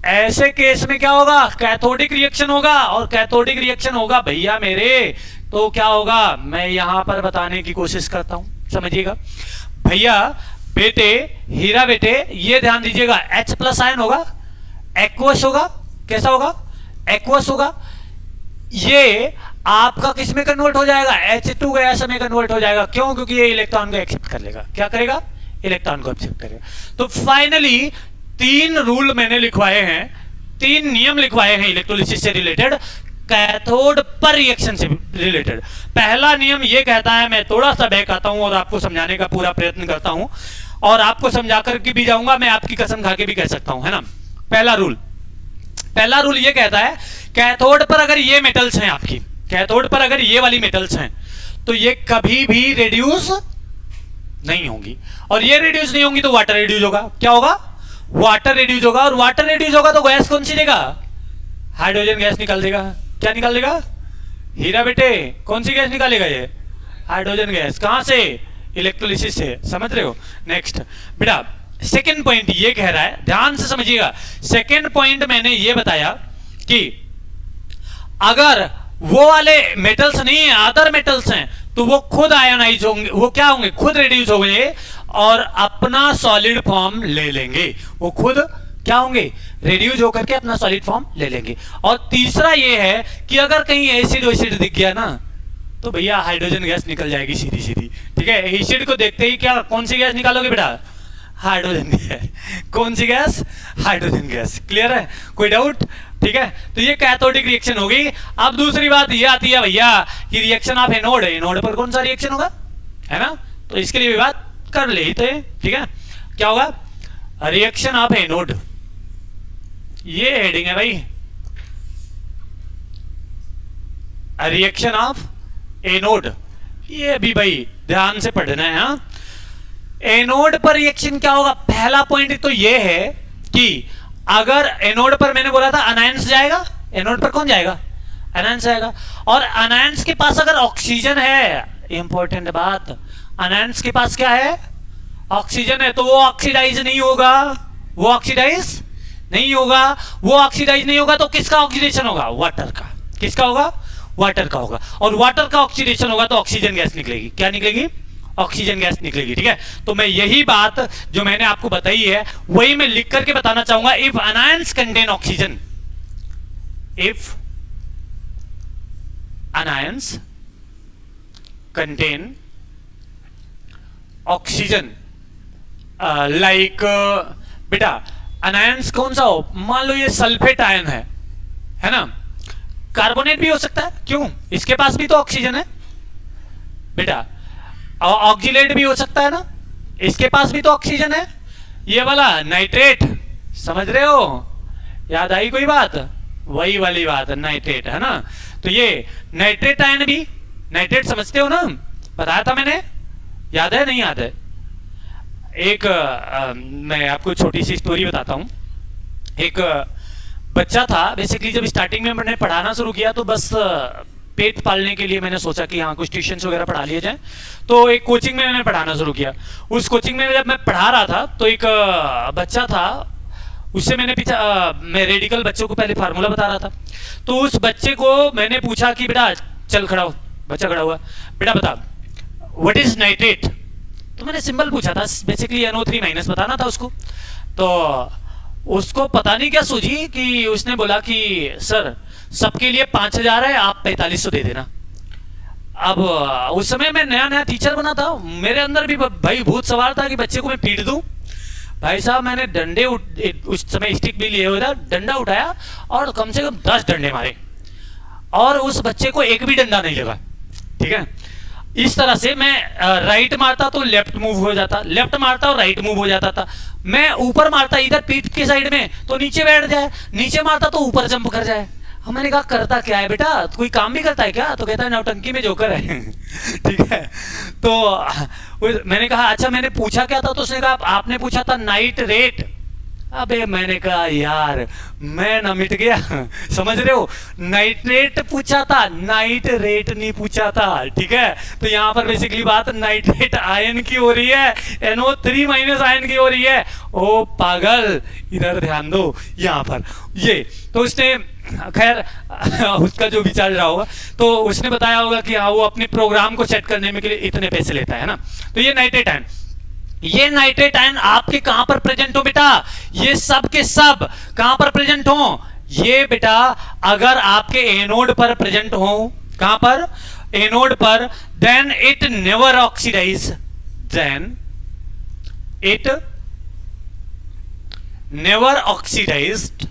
ऐसे केस में क्या होगा? कैथोडिक रिएक्शन होगा। और कैथोडिक रिएक्शन होगा भैया मेरे तो क्या होगा? मैं यहां पर बताने की कोशिश करता हूं, समझिएगा भैया। बेटे, हीरा बेटे, ये ध्यान दीजिएगा, H प्लस आयन होगा, एक्वस होगा, कैसा होगा, एक्वस होगा। ये आपका किस में कन्वर्ट हो जाएगा, H2 गैस में कन्वर्ट हो जाएगा। क्यों? क्योंकि ये इलेक्ट्रॉन को एक्सेप्ट कर लेगा। क्या करेगा? इलेक्ट्रॉन को एक्सेप्ट करेगा। तो फाइनली 3 रूल मैंने लिखवाए हैं, 3 नियम लिखवाए हैं इलेक्ट्रोलिसिस से रिलेटेड, कैथोड पर रिएक्शन से रिलेटेड। पहला नियम ये कहता है, मैं थोड़ा सा बैक आता हूं और आपको समझाने का पूरा प्रयत्न करता हूं, और आपको समझा करके भी जाऊंगा, मैं आपकी कसम खा के भी कह सकता हूं, है ना। पहला रूल ये कहता है, कैथोड पर अगर ये मेटल्स हैं आपकी, कैथोड पर अगर ये वाली मेटल्स हैं, तो ये कभी भी रेड्यूस नहीं होंगी, और ये रेड्यूस नहीं होंगी तो वाटर रेड्यूस होगा। क्या होगा? वाटर रेड्यूस होगा, और वाटर रेड्यूस होगा तो गैस कौन सी देगा? हाइड्रोजन गैस निकाल देगा। क्या निकाल देगा? हीरा बेटे, कौन सी गैस निकालेगा? ये हाइड्रोजन गैस। कहां से? इलेक्ट्रोलिसिस से। समझ रहे हो? नेक्स्ट बेटा, सेकेंड पॉइंट ये कह रहा है, ध्यान से समझिएगा। सेकेंड पॉइंट मैंने ये बताया कि अगर वो वाले मेटल्स नहीं है, अदर मेटल्स हैं, तो वो खुद आयोनाइज होंगे, वो क्या होंगे? खुद रिड्यूस होंगे और अपना सॉलिड फॉर्म ले लेंगे। वो खुद क्या होंगे? रिड्यूस होकर के अपना सॉलिड फॉर्म ले लेंगे। और तीसरा ये है कि अगर कहीं एसिड दिख गया ना, तो भैया हाइड्रोजन गैस निकल जाएगी सीधी सीधी। ठीक है, एसिड को देखते ही क्या कौन सी गैस निकालोगे बेटा? Hydrogen gas. कौन सी गैस? Hydrogen gas. क्लियर है? कोई डाउट? ठीक है, तो ये कैथोडिक रिएक्शन होगी। अब दूसरी बात ये आती है भैया कि रिएक्शन ऑफ एनोड, एनोड पर कौन सा रिएक्शन होगा, है ना, तो इसके लिए भी बात कर लेते हैं। ठीक है, क्या होगा? रिएक्शन ऑफ एनोड, ये हेडिंग है भाई, रिएक्शन ऑफ एनोड, ये भी भाई ध्यान से पढ़ना है। हाँ, एनोड पर रिएक्शन क्या होगा? पहला पॉइंट तो ये है कि अगर एनोड पर मैंने बोला था अनायंस जाएगा, एनोड पर कौन जाएगा? अनायंस जाएगा। और अनायंस के पास अगर ऑक्सीजन है, इंपॉर्टेंट बात, अनायंस के पास क्या है? ऑक्सीजन है, तो वो ऑक्सीडाइज नहीं होगा, वो ऑक्सीडाइज नहीं होगा। वो ऑक्सीडाइज नहीं होगा तो किसका ऑक्सीडेशन होगा? वाटर का। किसका होगा? वाटर का होगा। और वाटर का ऑक्सीडेशन होगा तो ऑक्सीजन गैस निकलेगी। क्या निकलेगी? ऑक्सीजन गैस निकलेगी। ठीक है, तो मैं यही बात जो मैंने आपको बताई है वही मैं लिख करके बताना चाहूंगा। If anions contain oxygen, if anions contain oxygen, like बेटा अनायंस कौन सा हो? मान लो ये सल्फेट आयन है ना, कार्बोनेट भी हो सकता है। क्यों? इसके पास भी तो ऑक्सीजन है बेटा। ऑक्सीलेट भी हो सकता है ना, इसके पास भी तो ऑक्सीजन है। ये वाला नाइट्रेट, समझ रहे हो? याद आई कोई बात? वही वाली बात है, नाइट्रेट, है ना। तो ये नाइट्रेट आयन भी, नाइट्रेट समझते हो ना, बताया था मैंने, याद है नहीं याद है? एक मैं आपको छोटी सी स्टोरी बताता हूं। एक बच्चा था, बेसिकली जब स्टार्टिंग में मैंने पढ़ाना शुरू किया तो बस पेट पालने के लिए मैंने सोचा कि हाँ कुछ ट्यूशन वगैरह पढ़ा लिए जाए, तो एक कोचिंग में मैंने पढ़ाना शुरू किया। उस कोचिंग में जब मैं पढ़ा रहा था तो एक बच्चा था, उससे मैंने मैं रेडिकल बच्चों को पहले फार्मूला बता रहा था। तो उस बच्चे को मैंने पूछा कि बेटा चल खड़ा हो। बच्चा खड़ा हुआ, बेटा बता व्हाट इज नाइट्रेट। तो मैंने सिंबल पूछा था, बेसिकली NO3- बताना था उसको। तो उसको पता नहीं क्या सूझी कि उसने बोला कि सर सबके लिए 5000 है, आप 4500 दे देना। अब उस समय मैं नया नया टीचर बना था, मेरे अंदर भी भाई भूत सवार था कि बच्चे को मैं पीट दूं। भाई साहब मैंने डंडे उस समय स्टिक भी लिए हुए था, डंडा उठाया और कम से कम 10 डंडे मारे और उस बच्चे को एक भी डंडा नहीं लगा। ठीक है, इस तरह से मैं राइट मारता तो लेफ्ट मूव हो जाता, लेफ्ट मारता और राइट मूव हो जाता था। मैं ऊपर मारता इधर पीठ के साइड में तो नीचे बैठ जाए, नीचे मारता तो ऊपर जंप कर जाए। मैंने कहा करता क्या है बेटा, कोई काम भी करता है क्या? तो कहता है नौटंकी में जोकर है। ठीक है, तो मैंने कहा अच्छा मैंने पूछा क्या था? तो उसने कहा आपने पूछा था नाइट रेट। अबे मैंने कहा यार मैं ना मिट गया। समझ रहे हो, नाइट्रेट पूछा था, नाइट रेट नहीं पूछा था। ठीक है, तो यहाँ पर बेसिकली बात नाइट्रेट आयन की हो रही है, NO3- आयन की हो रही है। ओ पागल, इधर ध्यान दो यहाँ पर। ये तो उसने खैर उसका जो भी चल रहा होगा तो उसने बताया होगा कि हाँ वो अपने प्रोग्राम को सेट करने में के लिए इतने पैसे लेता है ना। तो ये नाइट्रेट आयन। ये नाइट्रेट आयन आपके कहां पर प्रेजेंट हो बेटा, ये सब के सब कहां पर प्रेजेंट हो, ये बेटा अगर आपके एनोड पर प्रेजेंट हो, कहां पर, एनोड पर, then it never oxidize, then it never oxidized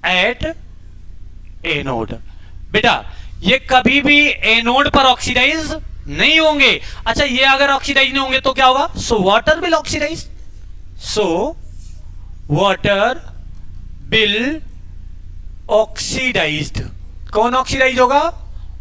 at anode. बेटा ये कभी भी एनोड पर ऑक्सीडाइज नहीं होंगे। अच्छा ये अगर ऑक्सीडाइज नहीं होंगे तो क्या होगा, so water will oxidize, so water will oxidized, कौन ऑक्सीडाइज होगा,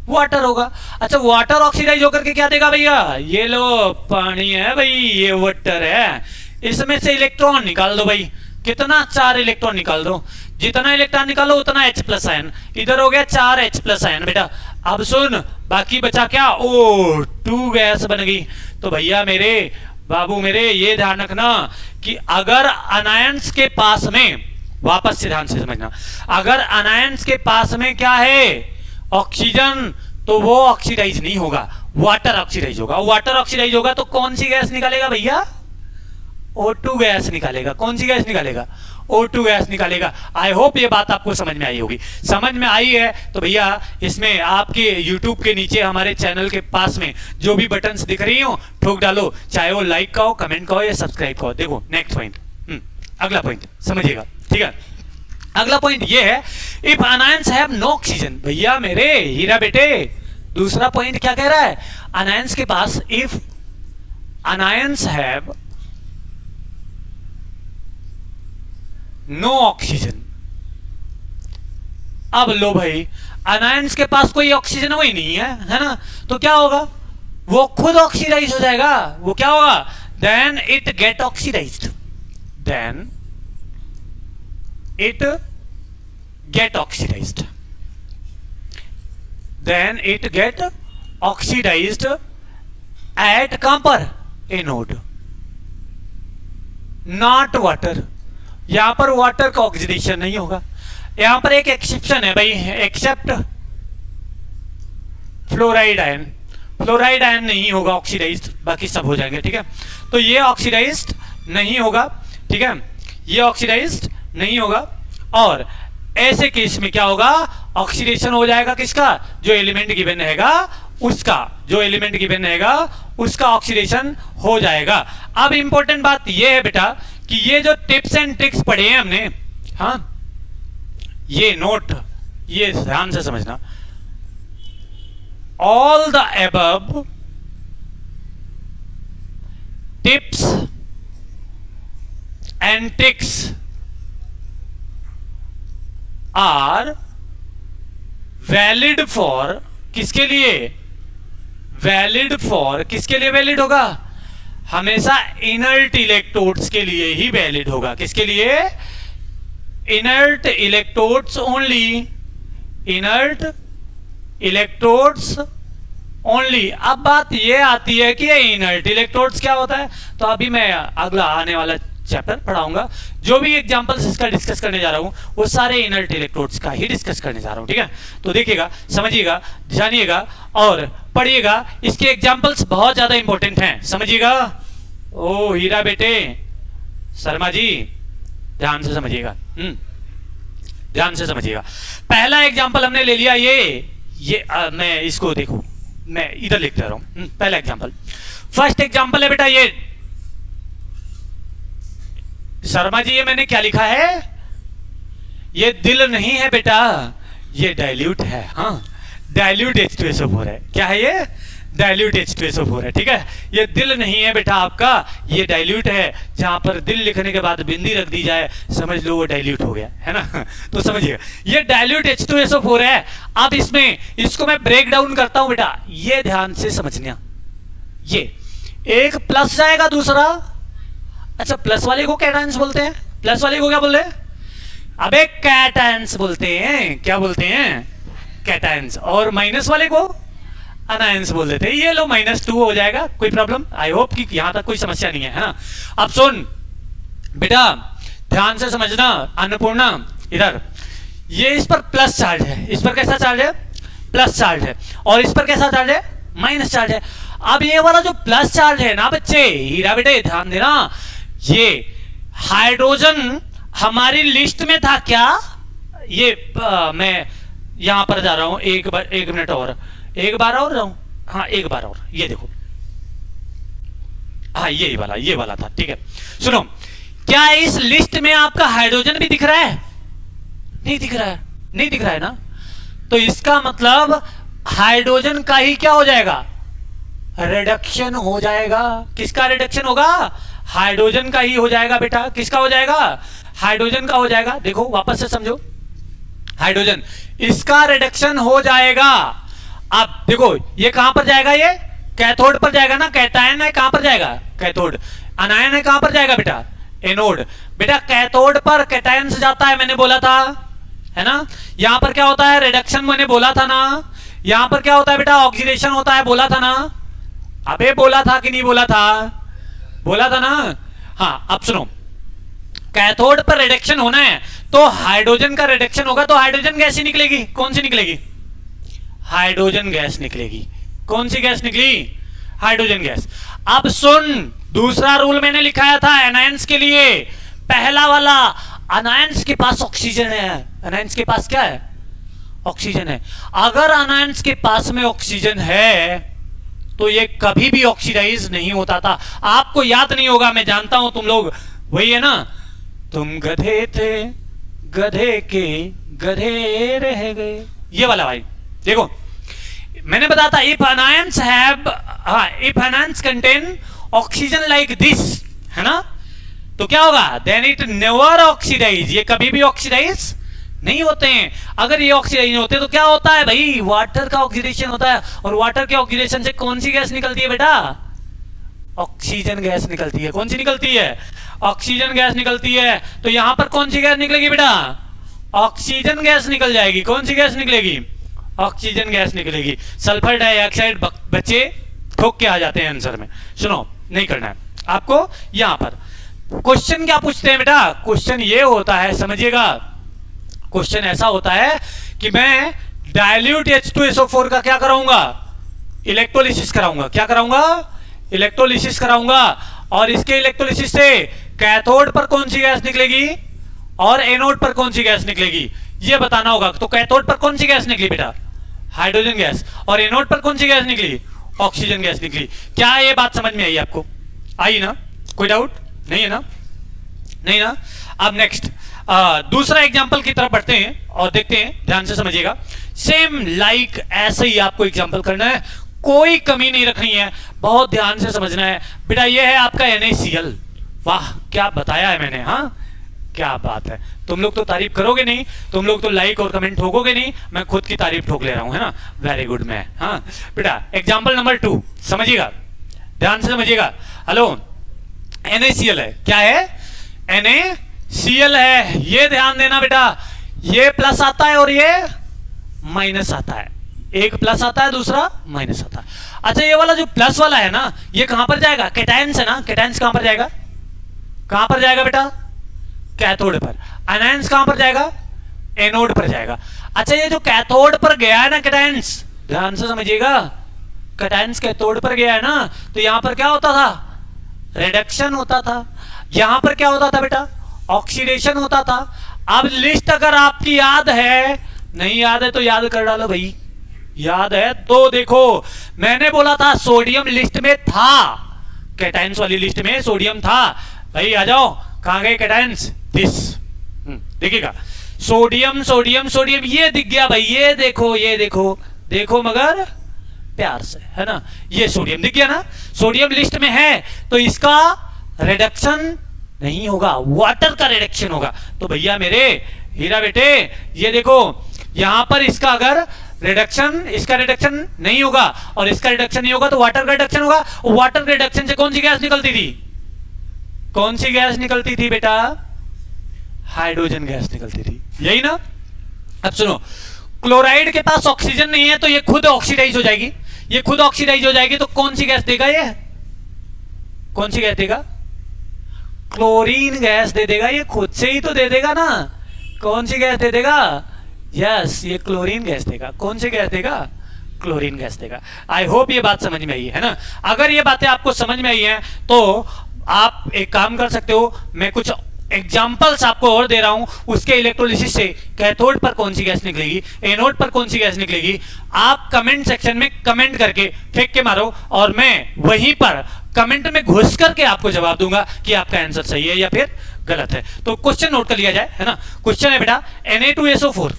वाटर होगा। अच्छा वाटर ऑक्सीडाइज होकर के क्या देगा भैया, ये लो पानी है भाई, ये वाटर है, इसमें से इलेक्ट्रॉन निकाल दो भाई, कितना, 4 इलेक्ट्रॉन निकाल दो, जितना इलेक्ट्रॉन निकालो उतना H प्लस आयन, इधर हो गया 4 H प्लस आयन बेटा। अब सुन बाकी बचा क्या, O2 गैस बन गई। तो भैया मेरे बाबू मेरे ये ध्यान रखना कि अगर अनायंस के पास में, वापस से ध्यान से समझना, अगर अनायंस के पास में क्या है, ऑक्सीजन, तो वो ऑक्सीडाइज नहीं होगा, वाटर ऑक्सीडाइज होगा। वाटर ऑक्सीडाइज होगा तो कौन सी गैस निकालेगा भैया, O2 गैस निकालेगा। कौन सी गैस निकालेगा, O2 गैस निकालेगा। आई होप ये बात आपको समझ में आई होगी। समझ में आई है तो भैया इसमें आपके YouTube के नीचे हमारे चैनल के पास में जो भी बटन्स दिख रही हो ठोक डालो, चाहे वो लाइक का हो, कमेंट का हो या सब्सक्राइब का हो। देखो नेक्स्ट पॉइंट, अगला पॉइंट समझिएगा, ठीक है। अगला पॉइंट ये है, if anions have no oxygen. भैया मेरे हीरा बेटे दूसरा पॉइंट क्या कह रहा है, अनायंस के पास, if anions have no oxygen. अब लो भाई अनायंस के पास कोई ऑक्सीजन वही नहीं है ना, तो क्या होगा, वो खुद ऑक्सीडाइज हो जाएगा। वो क्या होगा, then it get oxidized, then it get oxidized, then it get oxidized at कहां पर, एनोड, नॉट वाटर। यहां पर वाटर का ऑक्सीडेशन नहीं होगा। यहां पर एक एक्सेप्शन है भाई, except fluoride ion, fluoride ion नहीं होगा ऑक्सीडाइज्ड, बाकी सब हो जाएंगे, ठीक है। तो ये ऑक्सीडाइज्ड नहीं होगा, ठीक है, ये ऑक्सीडाइज्ड नहीं होगा। और ऐसे केस में क्या होगा, ऑक्सीडेशन हो जाएगा किसका, जो एलिमेंट गिवन रहेगा उसका, जो एलिमेंट गिवन रहेगा उसका ऑक्सीडेशन हो जाएगा। अब इंपॉर्टेंट बात यह है बेटा कि ये जो टिप्स एंड ट्रिक्स पढ़े हैं हमने, हाँ ये नोट, ये ध्यान से समझना, all the above tips and tricks are valid for, किसके लिए, वैलिड फॉर, किसके लिए वैलिड होगा, हमेशा इनर्ट इलेक्ट्रोड्स के लिए ही वैलिड होगा। किसके लिए, inert electrodes only, inert electrodes only. अब बात ये आती है कि ये इनर्ट इलेक्ट्रोड्स क्या होता है, तो अभी मैं अगला आने वाला चैप्टर पढ़ाऊंगा, जो भी एग्जांपल्स इसका डिस्कस करने जा रहा हूं वो सारे इनर्ट इलेक्ट्रोड्स का ही डिस्कस करने जा रहा हूं, ठीक है। तो देखिएगा, समझिएगा, जानिएगा और पढ़िएगा, इसके एग्जांपल्स बहुत ज्यादा इंपॉर्टेंट हैं, समझिएगा। ओ हीरा बेटे, शर्मा जी ध्यान से समझिएगा, ध्यान से समझिएगा। पहला एग्जांपल हमने ले लिया, ये मैं इसको देखो, मैं इधर लिख दे रहा हूं, पहला एग्जांपल, फर्स्ट एग्जांपल है बेटा ये, शर्मा जी ये मैंने क्या लिखा है, ये दिल नहीं है बेटा, ये डाइल्यूट है, हाँ डाइल्यूट H2SO4 है। क्या है ये, डाइल्यूट H2SO4 है, ठीक है। ये दिल नहीं है बेटा आपका, ये डाइल्यूट है। जहां पर दिल लिखने के बाद बिंदी रख दी जाए समझ लो वो डाइल्यूट हो गया, है ना। तो समझिए ये डाइल्यूट H2SO4 है। अब इसमें इसको मैं ब्रेक डाउन करता हूं बेटा, ये ध्यान से समझना, ये एक प्लस जाएगा, दूसरा, अच्छा प्लस वाले को कैटायंस बोलते हैं, प्लस वाले को क्या बोलते हैं, अबे कैटायंस बोलते हैं, क्या बोलते हैं, कैटायंस। और माइनस वाले को अनायंस बोल देते हैं। ये लो -2 हो जाएगा, कोई प्रॉब्लम, आई होप कि यहां तक कोई समस्या नहीं है ना। अब सुन बेटा ध्यान से समझना, अन्नपूर्णा इधर, ये इस पर प्लस चार्ज है, इस पर कैसा चार्ज है, प्लस चार्ज है, और इस पर कैसा चार्ज है, माइनस चार्ज है। अब ये वाला जो प्लस चार्ज है ना बच्चे, हीरा बेटे ध्यान देना, ये हाइड्रोजन हमारी लिस्ट में था क्या? ये मैं यहां पर जा रहा हूं, एक मिनट और, एक बार और जाऊं, हाँ एक बार और, ये देखो, हाँ ये वाला था, ठीक है। सुनो, क्या इस लिस्ट में आपका हाइड्रोजन भी दिख रहा है? नहीं दिख रहा है, नहीं दिख रहा है ना, तो इसका मतलब हाइड्रोजन का ही क्या हो जाएगा? रिडक्शन हो जाएगा। किसका रिडक्शन होगा? हाइड्रोजन का ही हो जाएगा बेटा। किसका हो जाएगा? हाइड्रोजन का हो जाएगा। देखो वापस से समझो, हाइड्रोजन, इसका रिडक्शन हो जाएगा। अब देखो ये कहां पर जाएगा? ये कैथोड पर जाएगा ना, कैटायन है कहां पर जाएगा? कैथोड। अनायन है कहां पर जाएगा बेटा? एनोड। बेटा कैथोड पर कैटायन से जाता है, मैंने बोला था, है ना। यहां पर क्या होता है? रिडक्शन, मैंने बोला था ना। यहां पर क्या होता है बेटा? ऑक्सीडेशन होता है, बोला था ना। अबे बोला था कि नहीं बोला था? बोला था ना। हाँ अब सुनो, कैथोड पर रिडक्शन होना है तो हाइड्रोजन का रिडक्शन होगा, तो हाइड्रोजन गैस ही निकलेगी। कौन सी निकलेगी? हाइड्रोजन गैस निकलेगी। कौन सी गैस निकली? Hydrogen gas. अब सुन, दूसरा रूल मैंने लिखाया था एनायंस के लिए, पहला वाला, अनायंस के पास ऑक्सीजन है। अनायंस के पास क्या है? ऑक्सीजन है। अगर अनायंस के पास में ऑक्सीजन है तो ये कभी भी ऑक्सीडाइज नहीं होता था। आपको याद नहीं होगा, मैं जानता हूं तुम लोग, वही है ना, तुम गधे थे गधे के गधे रह गए, ये वाला भाई। देखो मैंने बताया था, if anions have, if anions contain oxygen like this, है ना, तो क्या होगा? देन इट नेवर ऑक्सीडाइज, ये कभी भी ऑक्सीडाइज नहीं होते हैं। अगर ये ऑक्सीडाइज नहीं होते तो क्या होता है भाई? वाटर का ऑक्सीडेशन होता है, और वाटर के ऑक्सीडेशन से कौन सी गैस निकलती है बेटा? ऑक्सीजन गैस निकलती है। कौन सी निकलती है? ऑक्सीजन गैस निकलती है। तो यहां पर कौन सी गैस निकलेगी बेटा? ऑक्सीजन गैस निकल जाएगी। कौन सी गैस निकलेगी? ऑक्सीजन गैस निकलेगी। सल्फर डाइऑक्साइड बच्चे ठोक के आ जाते हैं आंसर में। सुनो, नहीं करना है आपको। यहां पर क्वेश्चन क्या पूछते हैं बेटा? क्वेश्चन ये होता है, समझिएगा, क्वेश्चन ऐसा होता है कि मैं डाइल्यूट H2SO4 का क्या कराऊंगा? इलेक्ट्रोलिसिस कराऊंगा। क्या कराऊंगा? इलेक्ट्रोलिसिस कराऊंगा। और इसके इलेक्ट्रोलिसिस से कैथोड पर कौन सी गैस निकलेगी और एनोड पर कौन सी गैस निकलेगी, ये बताना होगा। तो कैथोड पर कौन सी गैस निकली बेटा? Hydrogen gas. और एनोड पर कौन सी गैस निकली? ऑक्सीजन गैस निकली। क्या ये बात समझ में आई आपको? आई ना? कोई डाउट नहीं है ना? नहीं ना? अब नेक्स्ट दूसरा एग्जांपल की तरफ बढ़ते हैं और देखते हैं, ध्यान से समझिएगा। सेम लाइक ऐसे ही आपको एग्जांपल करना है, कोई कमी नहीं रखनी है, बहुत ध्यान से समझना है बेटा। ये है आपका NaCl। वाह क्या बताया है मैंने, हाँ क्या बात है। तुम लोग तो तारीफ करोगे नहीं, तुम लोग तो लाइक और कमेंट ठोकोगे नहीं, मैं खुद की तारीफ ठोक ले रहा हूं, है ना। Very good. मैं हाँ बेटा, एग्जांपल नंबर 2 समझिएगा, ध्यान से समझिएगा। हेलो, NaCl है, क्या है? NaCl है। ये ध्यान देना बेटा, ये प्लस आता है और ये माइनस आता है। एक प्लस आता है, दूसरा माइनस आता है। अच्छा ये वाला जो प्लस वाला है ना, ये कहां पर जाएगा? कैटायंस है ना, कैटायंस कहां पर जाएगा? कहां पर जाएगा बेटा? कैथोड पर। अनायंस कहां पर जाएगा? एनोड पर जाएगा। अच्छा ये जो कैथोड पर गया है ना कैटायंस, ध्यान से समझिएगा, कैटायंस कैथोड पर गया है ना, तो यहां पर क्या होता था? रिडक्शन होता था। यहां पर क्या होता था बेटा? ऑक्सीडेशन होता था। अब लिस्ट अगर आपकी याद है, नहीं याद है तो याद कर डालो भाई, याद है तो देखो, मैंने बोला था सोडियम लिस्ट में था, कैटायंस वाली लिस्ट में सोडियम था भाई। आ जाओ, कहां गए कैटायंस? दिस, देखिएगा, सोडियम सोडियम सोडियम, ये दिख गया भाई, ये देखो, ये देखो, देखो मगर प्यार से, है ना। ये सोडियम दिख गया ना, सोडियम लिस्ट में है तो इसका रिडक्शन नहीं होगा, वाटर का रिडक्शन होगा। तो भैया मेरे हीरा बेटे, ये देखो यहां पर इसका अगर रिडक्शन, इसका रिडक्शन नहीं होगा और इसका रिडक्शन नहीं होगा तो वाटर का रिडक्शन होगा। वाटर के रिडक्शन से कौन सी गैस निकलती थी? कौन सी गैस निकलती थी बेटा? हाइड्रोजन गैस निकलती थी, यही ना। अब सुनो, क्लोराइड के पास ऑक्सीजन नहीं है तो ये खुद ऑक्सीडाइज हो जाएगी। ये खुद ऑक्सीडाइज हो जाएगी तो कौन सी गैस देगा? ये कौन सी गैस देगा? क्लोरीन गैस दे देगा। ये खुद से ही तो दे देगा ना। कौन सी गैस दे देगा? यस, ये क्लोरीन गैस देगा। कौन सी गैस देगा? क्लोरीन गैस देगा। आई होप ये बात समझ में आई है ना। अगर ये बातें आपको समझ में आई हैं तो आप एक काम कर सकते हो, मैं कुछ एग्जाम्पल्स आपको और दे रहा हूं, उसके इलेक्ट्रोलिसिस से कैथोड पर कौन सी गैस निकलेगी, एनोड पर कौन सी गैस निकलेगी, आप कमेंट सेक्शन में कमेंट करके फेंक के मारो और मैं वहीं पर कमेंट में घुस करके आपको जवाब दूंगा कि आपका आंसर सही है या फिर गलत है। तो क्वेश्चन नोट कर लिया जाए, है ना। क्वेश्चन है बेटा Na2SO4,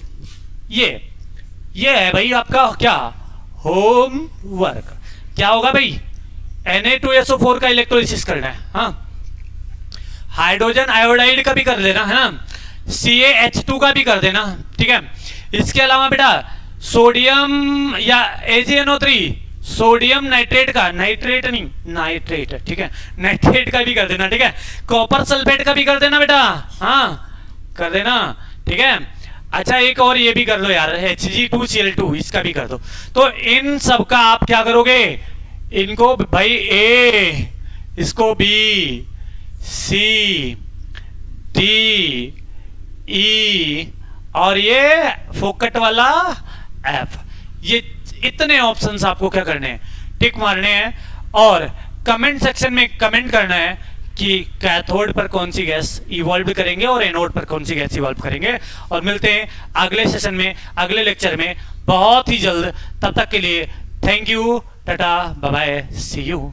ये है भाई आपका क्या होमवर्क। क्या होगा भाई, Na2SO4 का इलेक्ट्रोलिसिस करना है। हाँ, हाइड्रोजन आयोडाइड का भी कर देना, है ना, CaH2 का भी कर देना, ठीक है। इसके अलावा बेटा सोडियम या AgNO3, सोडियम नाइट्रेट का, नाइट्रेट नहीं नाइट्रेट, ठीक है, नाइट्रेट का भी कर देना, ठीक है। कॉपर सल्फेट का भी कर देना बेटा, हाँ कर देना, ठीक है। अच्छा एक और ये भी कर लो यार, Hg2Cl2, इसका भी कर दो। तो इन सब का आप क्या करोगे, इनको भाई A, इसको B, C, D, E और ये फोकट वाला F, ये इतने ऑप्शंस आपको क्या करने हैं, टिक मारने हैं और कमेंट सेक्शन में कमेंट करना है कि कैथोड पर कौन सी गैस इवॉल्व करेंगे और एनोड पर कौन सी गैस इवॉल्व करेंगे। और मिलते हैं अगले सेशन में, अगले लेक्चर में बहुत ही जल्द। तब तक के लिए thank you, tata, bye bye, see you.